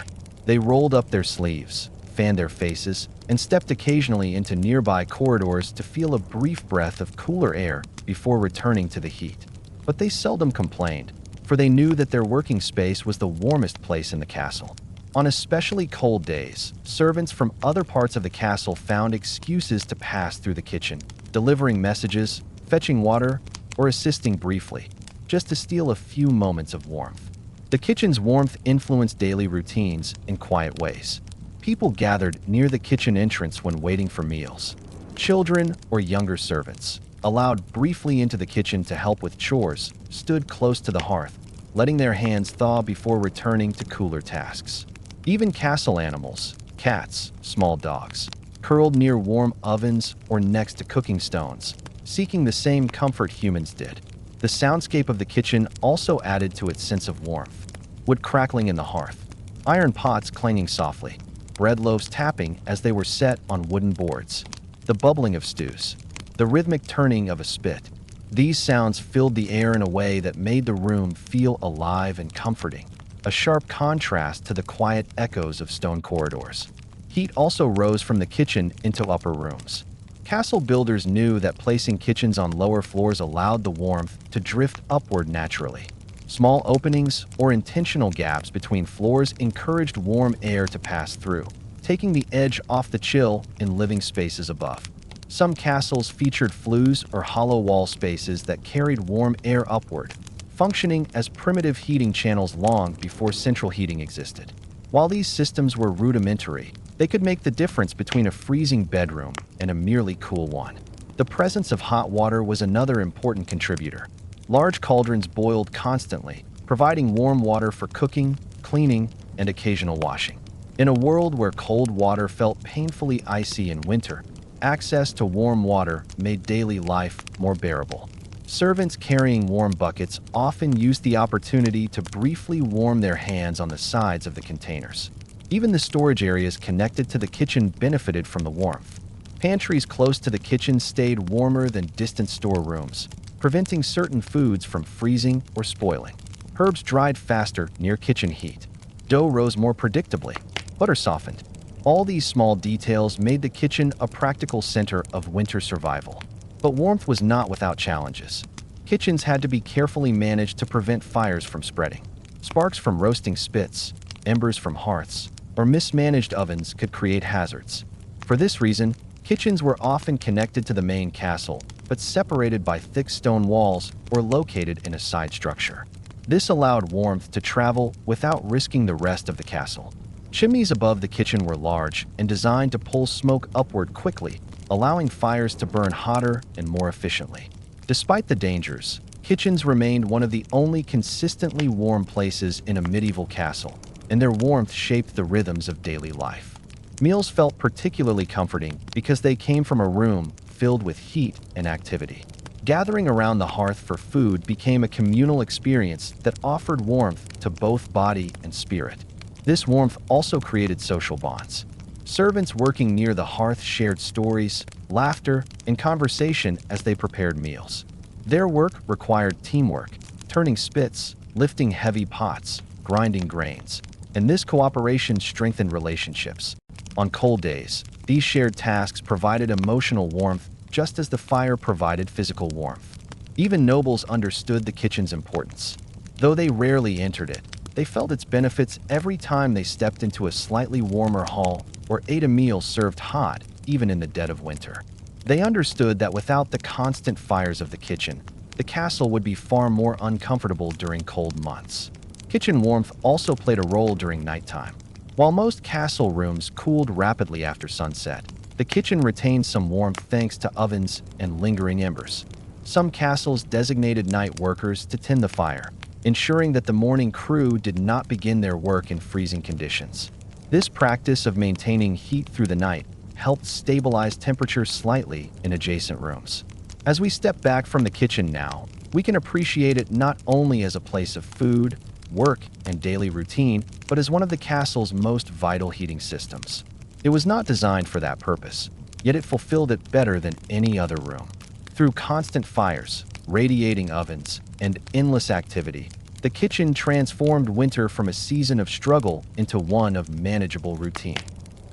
They rolled up their sleeves, fanned their faces, and stepped occasionally into nearby corridors to feel a brief breath of cooler air before returning to the heat. But they seldom complained, for they knew that their working space was the warmest place in the castle. On especially cold days, servants from other parts of the castle found excuses to pass through the kitchen, delivering messages, fetching water, or assisting briefly, just to steal a few moments of warmth. The kitchen's warmth influenced daily routines in quiet ways. People gathered near the kitchen entrance when waiting for meals. Children or younger servants, allowed briefly into the kitchen to help with chores, stood close to the hearth, letting their hands thaw before returning to cooler tasks. Even castle animals, cats, small dogs, curled near warm ovens or next to cooking stones, seeking the same comfort humans did. The soundscape of the kitchen also added to its sense of warmth. Wood crackling in the hearth, iron pots clanging softly, bread loaves tapping as they were set on wooden boards, the bubbling of stews, the rhythmic turning of a spit. These sounds filled the air in a way that made the room feel alive and comforting, a sharp contrast to the quiet echoes of stone corridors. Heat also rose from the kitchen into upper rooms. Castle builders knew that placing kitchens on lower floors allowed the warmth to drift upward naturally. Small openings or intentional gaps between floors encouraged warm air to pass through, taking the edge off the chill in living spaces above. Some castles featured flues or hollow wall spaces that carried warm air upward, functioning as primitive heating channels long before central heating existed. While these systems were rudimentary, they could make the difference between a freezing bedroom and a merely cool one. The presence of hot water was another important contributor. Large cauldrons boiled constantly, providing warm water for cooking, cleaning, and occasional washing. In a world where cold water felt painfully icy in winter, access to warm water made daily life more bearable. Servants carrying warm buckets often used the opportunity to briefly warm their hands on the sides of the containers. Even the storage areas connected to the kitchen benefited from the warmth. Pantries close to the kitchen stayed warmer than distant storerooms, preventing certain foods from freezing or spoiling. Herbs dried faster near kitchen heat. Dough rose more predictably. Butter softened. All these small details made the kitchen a practical center of winter survival. But warmth was not without challenges. Kitchens had to be carefully managed to prevent fires from spreading. Sparks from roasting spits, embers from hearths, or mismanaged ovens could create hazards. For this reason, kitchens were often connected to the main castle, but separated by thick stone walls or located in a side structure. This allowed warmth to travel without risking the rest of the castle. Chimneys above the kitchen were large and designed to pull smoke upward quickly, allowing fires to burn hotter and more efficiently. Despite the dangers, kitchens remained one of the only consistently warm places in a medieval castle, and their warmth shaped the rhythms of daily life. Meals felt particularly comforting because they came from a room filled with heat and activity. Gathering around the hearth for food became a communal experience that offered warmth to both body and spirit. This warmth also created social bonds. Servants working near the hearth shared stories, laughter, and conversation as they prepared meals. Their work required teamwork, turning spits, lifting heavy pots, grinding grains, and this cooperation strengthened relationships. On cold days, these shared tasks provided emotional warmth just as the fire provided physical warmth. Even nobles understood the kitchen's importance. Though they rarely entered it, they felt its benefits every time they stepped into a slightly warmer hall or ate a meal served hot, even in the dead of winter. They understood that without the constant fires of the kitchen, the castle would be far more uncomfortable during cold months. Kitchen warmth also played a role during nighttime. While most castle rooms cooled rapidly after sunset, the kitchen retained some warmth thanks to ovens and lingering embers. Some castles designated night workers to tend the fire, ensuring that the morning crew did not begin their work in freezing conditions. This practice of maintaining heat through the night helped stabilize temperatures slightly in adjacent rooms. As we step back from the kitchen now, we can appreciate it not only as a place of food, work, and daily routine, but as one of the castle's most vital heating systems. It was not designed for that purpose, yet it fulfilled it better than any other room. Through constant fires, radiating ovens, and endless activity, the kitchen transformed winter from a season of struggle into one of manageable routine.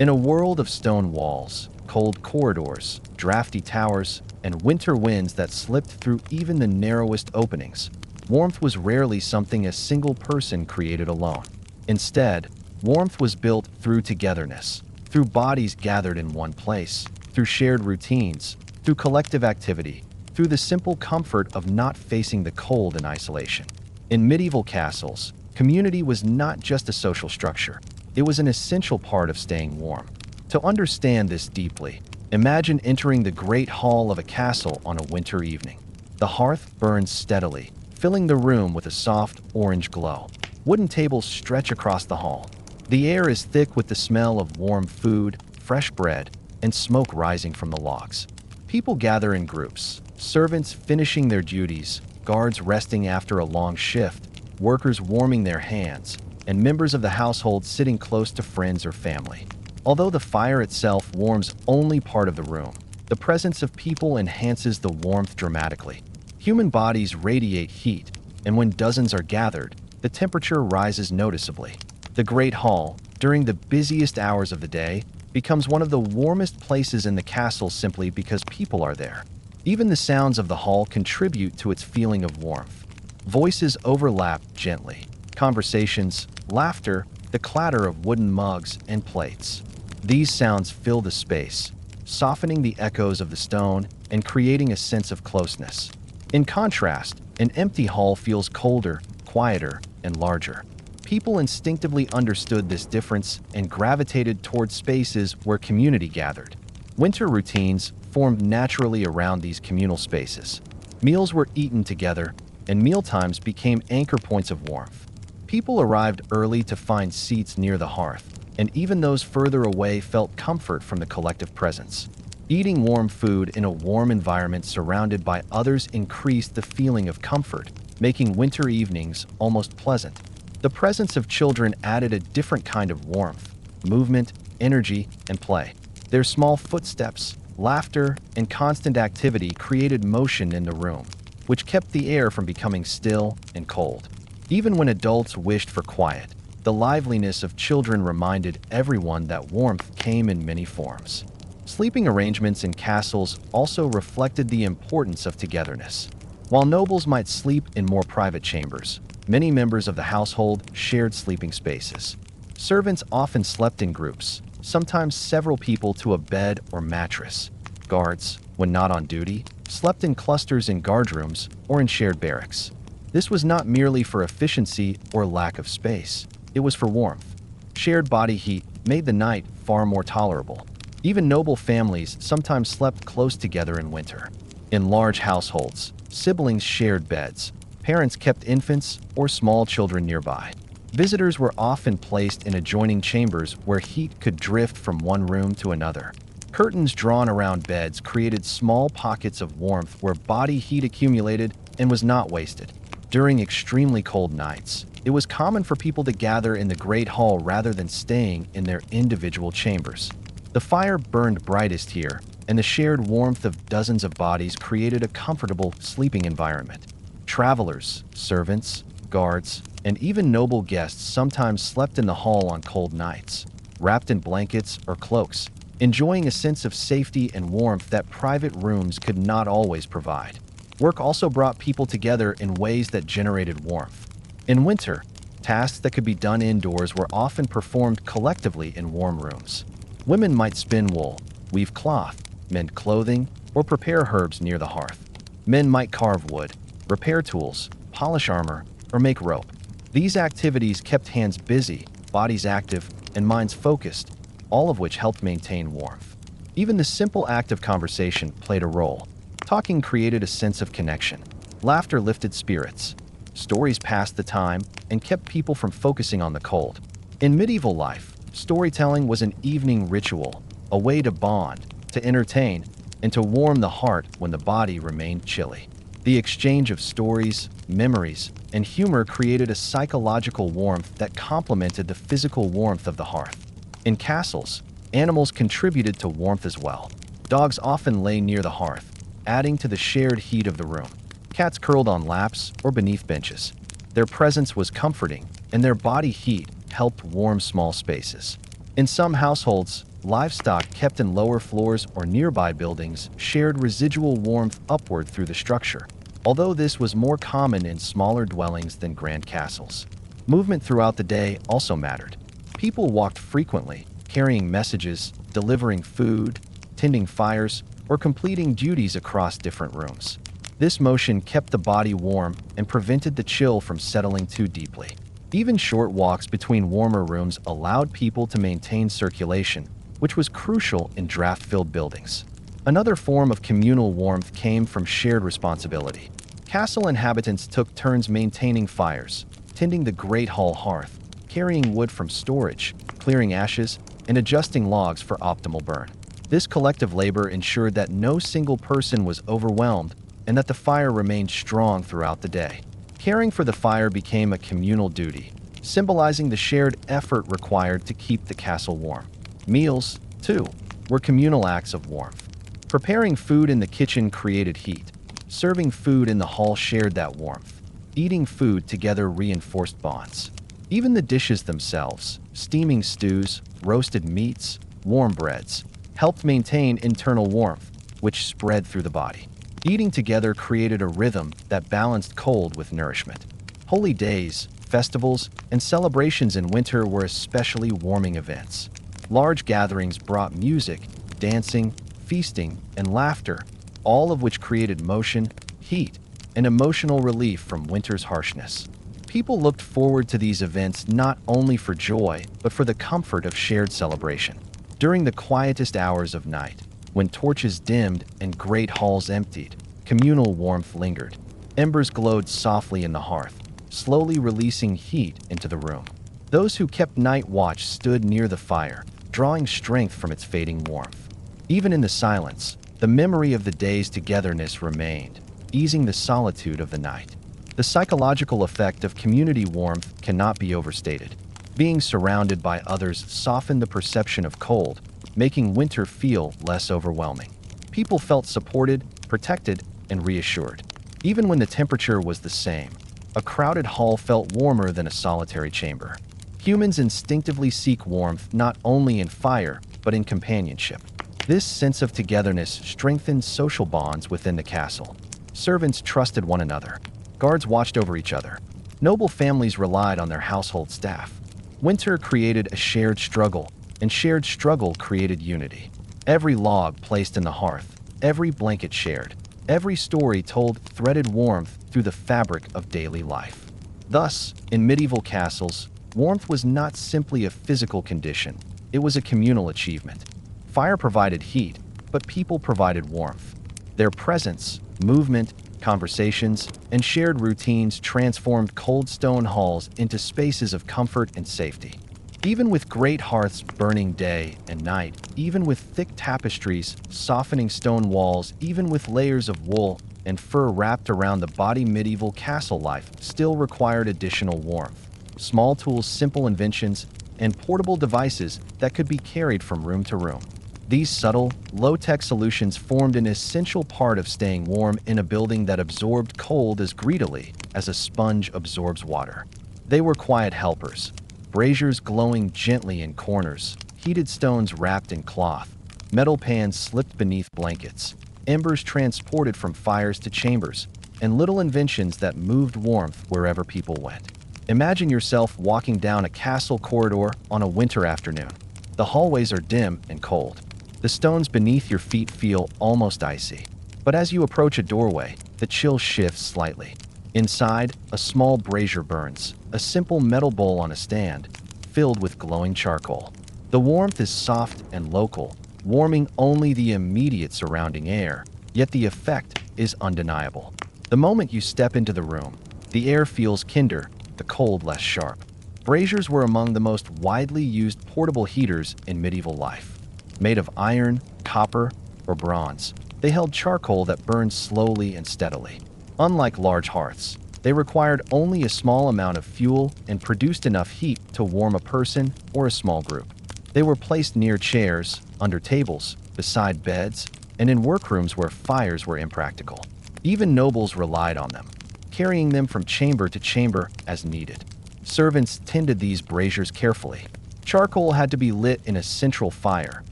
In a world of stone walls, cold corridors, drafty towers, and winter winds that slipped through even the narrowest openings, warmth was rarely something a single person created alone. Instead, warmth was built through togetherness, through bodies gathered in one place, through shared routines, through collective activity, through the simple comfort of not facing the cold in isolation. In medieval castles, community was not just a social structure, it was an essential part of staying warm. To understand this deeply, imagine entering the great hall of a castle on a winter evening. The hearth burns steadily, filling the room with a soft orange glow. Wooden tables stretch across the hall. The air is thick with the smell of warm food, fresh bread, and smoke rising from the logs. People gather in groups, servants finishing their duties, guards resting after a long shift, workers warming their hands, and members of the household sitting close to friends or family. Although the fire itself warms only part of the room, the presence of people enhances the warmth dramatically. Human bodies radiate heat, and when dozens are gathered, the temperature rises noticeably. The Great Hall, during the busiest hours of the day, becomes one of the warmest places in the castle simply because people are there. Even the sounds of the hall contribute to its feeling of warmth. Voices overlap gently. Conversations, laughter, the clatter of wooden mugs and plates. These sounds fill the space, softening the echoes of the stone and creating a sense of closeness. In contrast, an empty hall feels colder, quieter, and larger. People instinctively understood this difference and gravitated toward spaces where community gathered. Winter routines formed naturally around these communal spaces. Meals were eaten together, and mealtimes became anchor points of warmth. People arrived early to find seats near the hearth, and even those further away felt comfort from the collective presence. Eating warm food in a warm environment surrounded by others increased the feeling of comfort, making winter evenings almost pleasant. The presence of children added a different kind of warmth, movement, energy, and play. Their small footsteps, laughter, and constant activity created motion in the room, which kept the air from becoming still and cold. Even when adults wished for quiet, the liveliness of children reminded everyone that warmth came in many forms. Sleeping arrangements in castles also reflected the importance of togetherness. While nobles might sleep in more private chambers, many members of the household shared sleeping spaces. Servants often slept in groups, sometimes several people to a bed or mattress. Guards, when not on duty, slept in clusters in guardrooms or in shared barracks. This was not merely for efficiency or lack of space, it was for warmth. Shared body heat made the night far more tolerable. Even noble families sometimes slept close together in winter. In large households, siblings shared beds. Parents kept infants or small children nearby. Visitors were often placed in adjoining chambers where heat could drift from one room to another. Curtains drawn around beds created small pockets of warmth where body heat accumulated and was not wasted. During extremely cold nights, it was common for people to gather in the Great Hall rather than staying in their individual chambers. The fire burned brightest here, and the shared warmth of dozens of bodies created a comfortable sleeping environment. Travelers, servants, guards, and even noble guests sometimes slept in the hall on cold nights, wrapped in blankets or cloaks, enjoying a sense of safety and warmth that private rooms could not always provide. Work also brought people together in ways that generated warmth. In winter, tasks that could be done indoors were often performed collectively in warm rooms. Women might spin wool, weave cloth, mend clothing, or prepare herbs near the hearth. Men might carve wood, repair tools, polish armor, or make rope. These activities kept hands busy, bodies active, and minds focused, all of which helped maintain warmth. Even the simple act of conversation played a role. Talking created a sense of connection. Laughter lifted spirits. Stories passed the time and kept people from focusing on the cold. In medieval life, storytelling was an evening ritual, a way to bond, to entertain, and to warm the heart when the body remained chilly. The exchange of stories, memories, and humor created a psychological warmth that complemented the physical warmth of the hearth. In castles, animals contributed to warmth as well. Dogs often lay near the hearth, adding to the shared heat of the room. Cats curled on laps or beneath benches. Their presence was comforting, and their body heat helped warm small spaces. In some households, livestock kept in lower floors or nearby buildings shared residual warmth upward through the structure, although this was more common in smaller dwellings than grand castles. Movement throughout the day also mattered. People walked frequently, carrying messages, delivering food, tending fires, or completing duties across different rooms. This motion kept the body warm and prevented the chill from settling too deeply. Even short walks between warmer rooms allowed people to maintain circulation, which was crucial in draft-filled buildings. Another form of communal warmth came from shared responsibility. Castle inhabitants took turns maintaining fires, tending the great hall hearth, carrying wood from storage, clearing ashes, and adjusting logs for optimal burn. This collective labor ensured that no single person was overwhelmed and that the fire remained strong throughout the day. Caring for the fire became a communal duty, symbolizing the shared effort required to keep the castle warm. Meals, too, were communal acts of warmth. Preparing food in the kitchen created heat. Serving food in the hall shared that warmth. Eating food together reinforced bonds. Even the dishes themselves, steaming stews, roasted meats, warm breads, helped maintain internal warmth, which spread through the body. Eating together created a rhythm that balanced cold with nourishment. Holy days, festivals, and celebrations in winter were especially warming events. Large gatherings brought music, dancing, feasting, and laughter, all of which created motion, heat, and emotional relief from winter's harshness. People looked forward to these events not only for joy, but for the comfort of shared celebration. During the quietest hours of night, when torches dimmed and great halls emptied, communal warmth lingered. Embers glowed softly in the hearth, slowly releasing heat into the room. Those who kept night watch stood near the fire, drawing strength from its fading warmth. Even in the silence, the memory of the day's togetherness remained, easing the solitude of the night. The psychological effect of community warmth cannot be overstated. Being surrounded by others softened the perception of cold, making winter feel less overwhelming. People felt supported, protected, and reassured. Even when the temperature was the same, a crowded hall felt warmer than a solitary chamber. Humans instinctively seek warmth not only in fire, but in companionship. This sense of togetherness strengthened social bonds within the castle. Servants trusted one another. Guards watched over each other. Noble families relied on their household staff. Winter created a shared struggle, and shared struggle created unity. Every log placed in the hearth, every blanket shared, every story told threaded warmth through the fabric of daily life. Thus, in medieval castles, warmth was not simply a physical condition, it was a communal achievement. Fire provided heat, but people provided warmth. Their presence, movement, conversations, and shared routines transformed cold stone halls into spaces of comfort and safety. Even with great hearths burning day and night, even with thick tapestries, softening stone walls, even with layers of wool and fur wrapped around the body, medieval castle life still required additional warmth. Small tools, simple inventions, and portable devices that could be carried from room to room. These subtle, low-tech solutions formed an essential part of staying warm in a building that absorbed cold as greedily as a sponge absorbs water. They were quiet helpers. Braziers glowing gently in corners, heated stones wrapped in cloth, metal pans slipped beneath blankets, embers transported from fires to chambers, and little inventions that moved warmth wherever people went. Imagine yourself walking down a castle corridor on a winter afternoon. The hallways are dim and cold. The stones beneath your feet feel almost icy. But as you approach a doorway, the chill shifts slightly. Inside, a small brazier burns, a simple metal bowl on a stand, filled with glowing charcoal. The warmth is soft and local, warming only the immediate surrounding air, yet the effect is undeniable. The moment you step into the room, the air feels kinder, the cold less sharp. Braziers were among the most widely used portable heaters in medieval life. Made of iron, copper, or bronze, they held charcoal that burned slowly and steadily. Unlike large hearths, they required only a small amount of fuel and produced enough heat to warm a person or a small group. They were placed near chairs, under tables, beside beds, and in workrooms where fires were impractical. Even nobles relied on them, carrying them from chamber to chamber as needed. Servants tended these braziers carefully. Charcoal had to be lit in a central fire,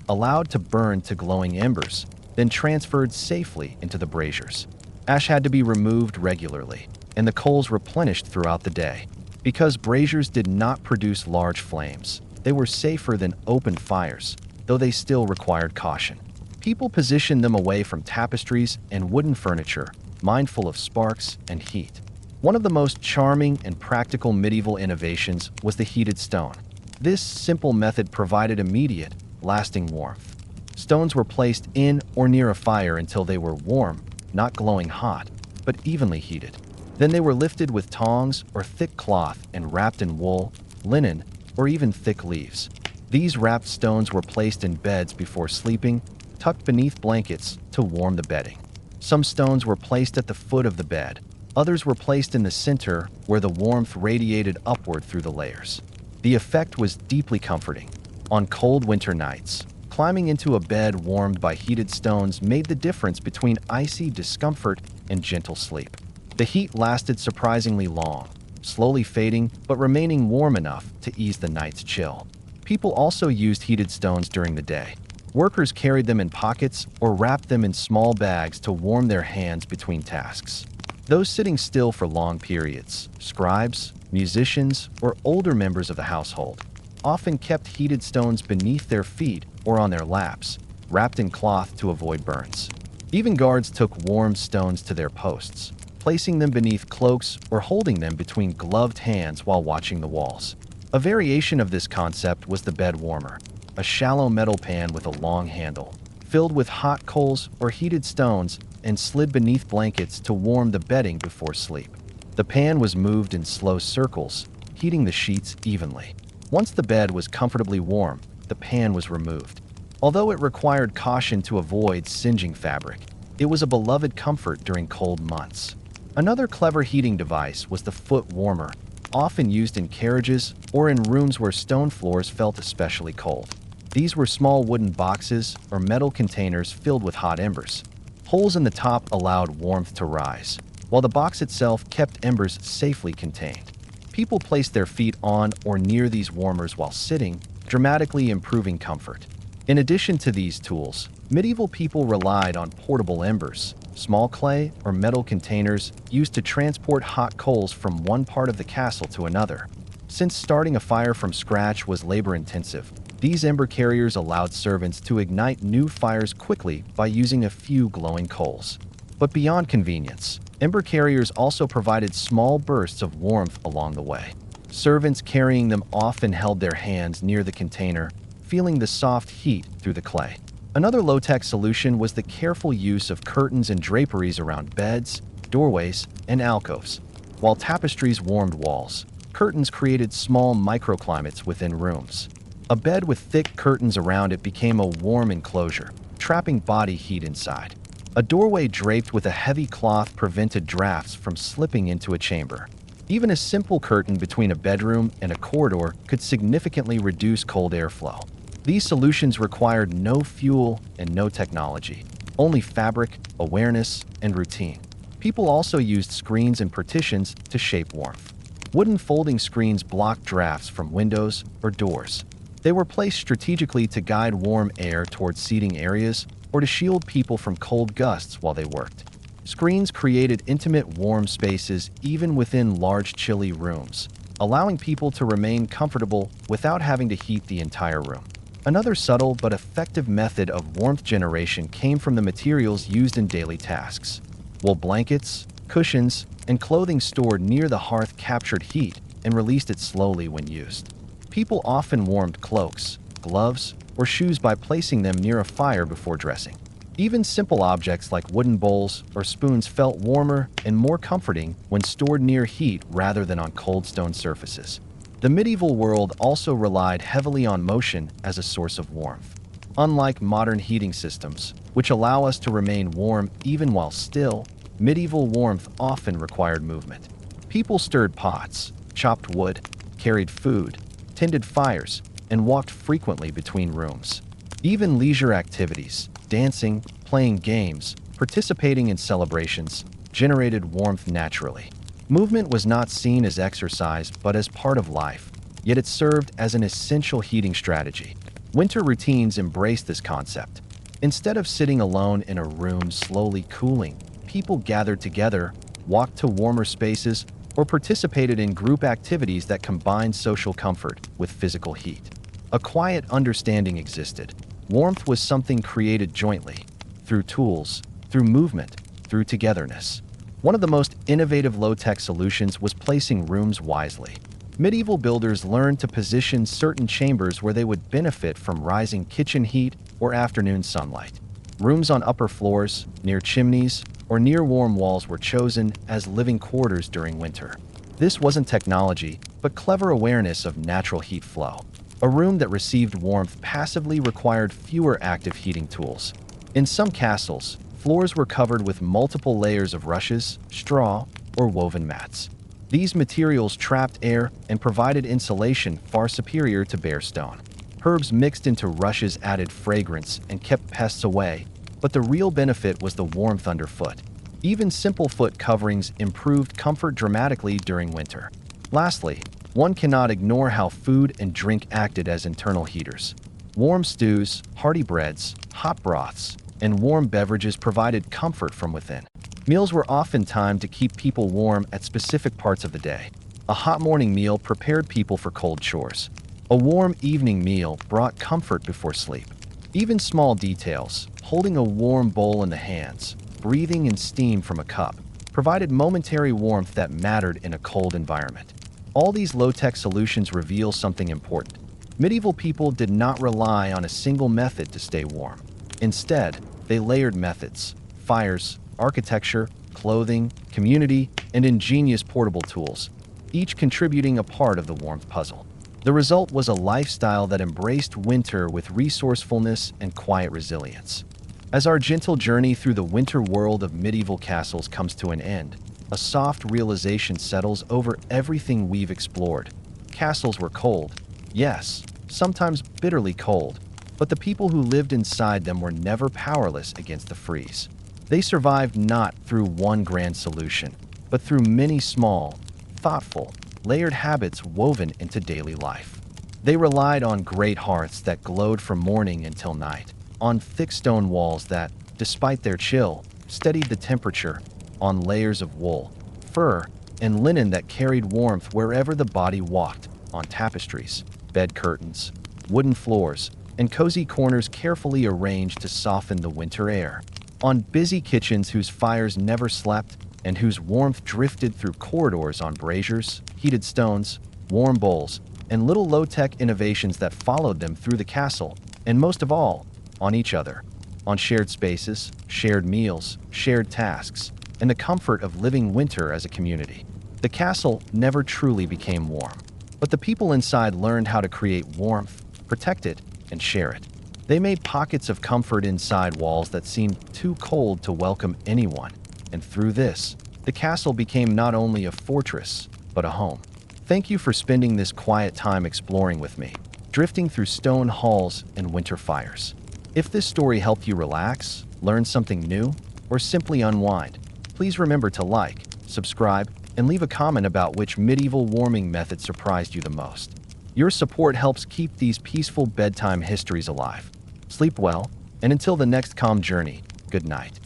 allowed to burn to glowing embers, then transferred safely into the braziers. Ash had to be removed regularly, and the coals replenished throughout the day. Because braziers did not produce large flames, they were safer than open fires, though they still required caution. People positioned them away from tapestries and wooden furniture, mindful of sparks and heat. One of the most charming and practical medieval innovations was the heated stone. This simple method provided immediate, lasting warmth. Stones were placed in or near a fire until they were warm, not glowing hot, but but evenly heated. Then they were lifted with tongs or thick cloth and wrapped in wool, linen, or even thick leaves. These wrapped stones were placed in beds before sleeping, tucked beneath blankets to warm the bedding. Some stones were placed at the foot of the bed. Others were placed in the center where the warmth radiated upward through the layers. The effect was deeply comforting. On cold winter nights, climbing into a bed warmed by heated stones made the difference between icy discomfort and gentle sleep. The heat lasted surprisingly long, slowly fading but remaining warm enough to ease the night's chill. People also used heated stones during the day. Workers carried them in pockets or wrapped them in small bags to warm their hands between tasks. Those sitting still for long periods, scribes, musicians, or older members of the household, often kept heated stones beneath their feet or on their laps, wrapped in cloth to avoid burns. Even guards took warm stones to their posts, placing them beneath cloaks or holding them between gloved hands while watching the walls. A variation of this concept was the bed warmer, a shallow metal pan with a long handle, filled with hot coals or heated stones and slid beneath blankets to warm the bedding before sleep. The pan was moved in slow circles, heating the sheets evenly. Once the bed was comfortably warm, the pan was removed. Although it required caution to avoid singeing fabric, it was a beloved comfort during cold months. Another clever heating device was the foot warmer, often used in carriages or in rooms where stone floors felt especially cold. These were small wooden boxes or metal containers filled with hot embers. Holes in the top allowed warmth to rise, while the box itself kept embers safely contained. People placed their feet on or near these warmers while sitting, dramatically improving comfort. In addition to these tools, medieval people relied on portable embers, small clay or metal containers used to transport hot coals from one part of the castle to another. Since starting a fire from scratch was labor-intensive, these ember carriers allowed servants to ignite new fires quickly by using a few glowing coals. But beyond convenience, ember carriers also provided small bursts of warmth along the way. Servants carrying them often held their hands near the container, feeling the soft heat through the clay. Another low-tech solution was the careful use of curtains and draperies around beds, doorways, and alcoves. While tapestries warmed walls, curtains created small microclimates within rooms. A bed with thick curtains around it became a warm enclosure, trapping body heat inside. A doorway draped with a heavy cloth prevented drafts from slipping into a chamber. Even a simple curtain between a bedroom and a corridor could significantly reduce cold airflow. These solutions required no fuel and no technology, only fabric, awareness, and routine. People also used screens and partitions to shape warmth. Wooden folding screens blocked drafts from windows or doors. They were placed strategically to guide warm air towards seating areas or to shield people from cold gusts while they worked. Screens created intimate, warm spaces even within large, chilly rooms, allowing people to remain comfortable without having to heat the entire room. Another subtle but effective method of warmth generation came from the materials used in daily tasks. Wool blankets, cushions, and clothing stored near the hearth captured heat and released it slowly when used. People often warmed cloaks, gloves, or shoes by placing them near a fire before dressing. Even simple objects like wooden bowls or spoons felt warmer and more comforting when stored near heat rather than on cold stone surfaces. The medieval world also relied heavily on motion as a source of warmth. Unlike modern heating systems, which allow us to remain warm even while still, medieval warmth often required movement. People stirred pots, chopped wood, carried food, tended fires, and walked frequently between rooms. Even leisure activities, dancing, playing games, participating in celebrations, generated warmth naturally. Movement was not seen as exercise but as part of life, yet it served as an essential heating strategy. Winter routines embraced this concept. Instead of sitting alone in a room slowly cooling, people gathered together, walked to warmer spaces, or participated in group activities that combined social comfort with physical heat. A quiet understanding existed. Warmth was something created jointly, through tools, through movement, through togetherness. One of the most innovative low-tech solutions was placing rooms wisely. Medieval builders learned to position certain chambers where they would benefit from rising kitchen heat or afternoon sunlight. Rooms on upper floors, near chimneys, or near warm walls were chosen as living quarters during winter. This wasn't technology, but clever awareness of natural heat flow. A room that received warmth passively required fewer active heating tools. In some castles, floors were covered with multiple layers of rushes, straw, or woven mats. These materials trapped air and provided insulation far superior to bare stone. Herbs mixed into rushes added fragrance and kept pests away, but the real benefit was the warmth underfoot. Even simple foot coverings improved comfort dramatically during winter. Lastly, one cannot ignore how food and drink acted as internal heaters. Warm stews, hearty breads, hot broths, and warm beverages provided comfort from within. Meals were often timed to keep people warm at specific parts of the day. A hot morning meal prepared people for cold chores. A warm evening meal brought comfort before sleep. Even small details, holding a warm bowl in the hands, breathing in steam from a cup, provided momentary warmth that mattered in a cold environment. All these low-tech solutions reveal something important. Medieval people did not rely on a single method to stay warm. Instead, they layered methods, fires, architecture, clothing, community, and ingenious portable tools, each contributing a part of the warmth puzzle. The result was a lifestyle that embraced winter with resourcefulness and quiet resilience. As our gentle journey through the winter world of medieval castles comes to an end, a soft realization settles over everything we've explored. Castles were cold, yes, sometimes bitterly cold, but the people who lived inside them were never powerless against the freeze. They survived not through one grand solution, but through many small, thoughtful, layered habits woven into daily life. They relied on great hearths that glowed from morning until night, on thick stone walls that, despite their chill, steadied the temperature, on layers of wool, fur, and linen that carried warmth wherever the body walked, on tapestries, bed curtains, wooden floors, and cozy corners carefully arranged to soften the winter air, on busy kitchens whose fires never slept and whose warmth drifted through corridors, on braziers, heated stones, warm bowls, and little low-tech innovations that followed them through the castle, and most of all, on each other, on shared spaces, shared meals, shared tasks, and the comfort of living winter as a community. The castle never truly became warm, but the people inside learned how to create warmth, protect it, and share it. They made pockets of comfort inside walls that seemed too cold to welcome anyone, and through this, the castle became not only a fortress, but a home. Thank you for spending this quiet time exploring with me, drifting through stone halls and winter fires. If this story helped you relax, learn something new, or simply unwind, please remember to like, subscribe, and leave a comment about which medieval warming method surprised you the most. Your support helps keep these peaceful bedtime histories alive. Sleep well, and until the next calm journey, good night.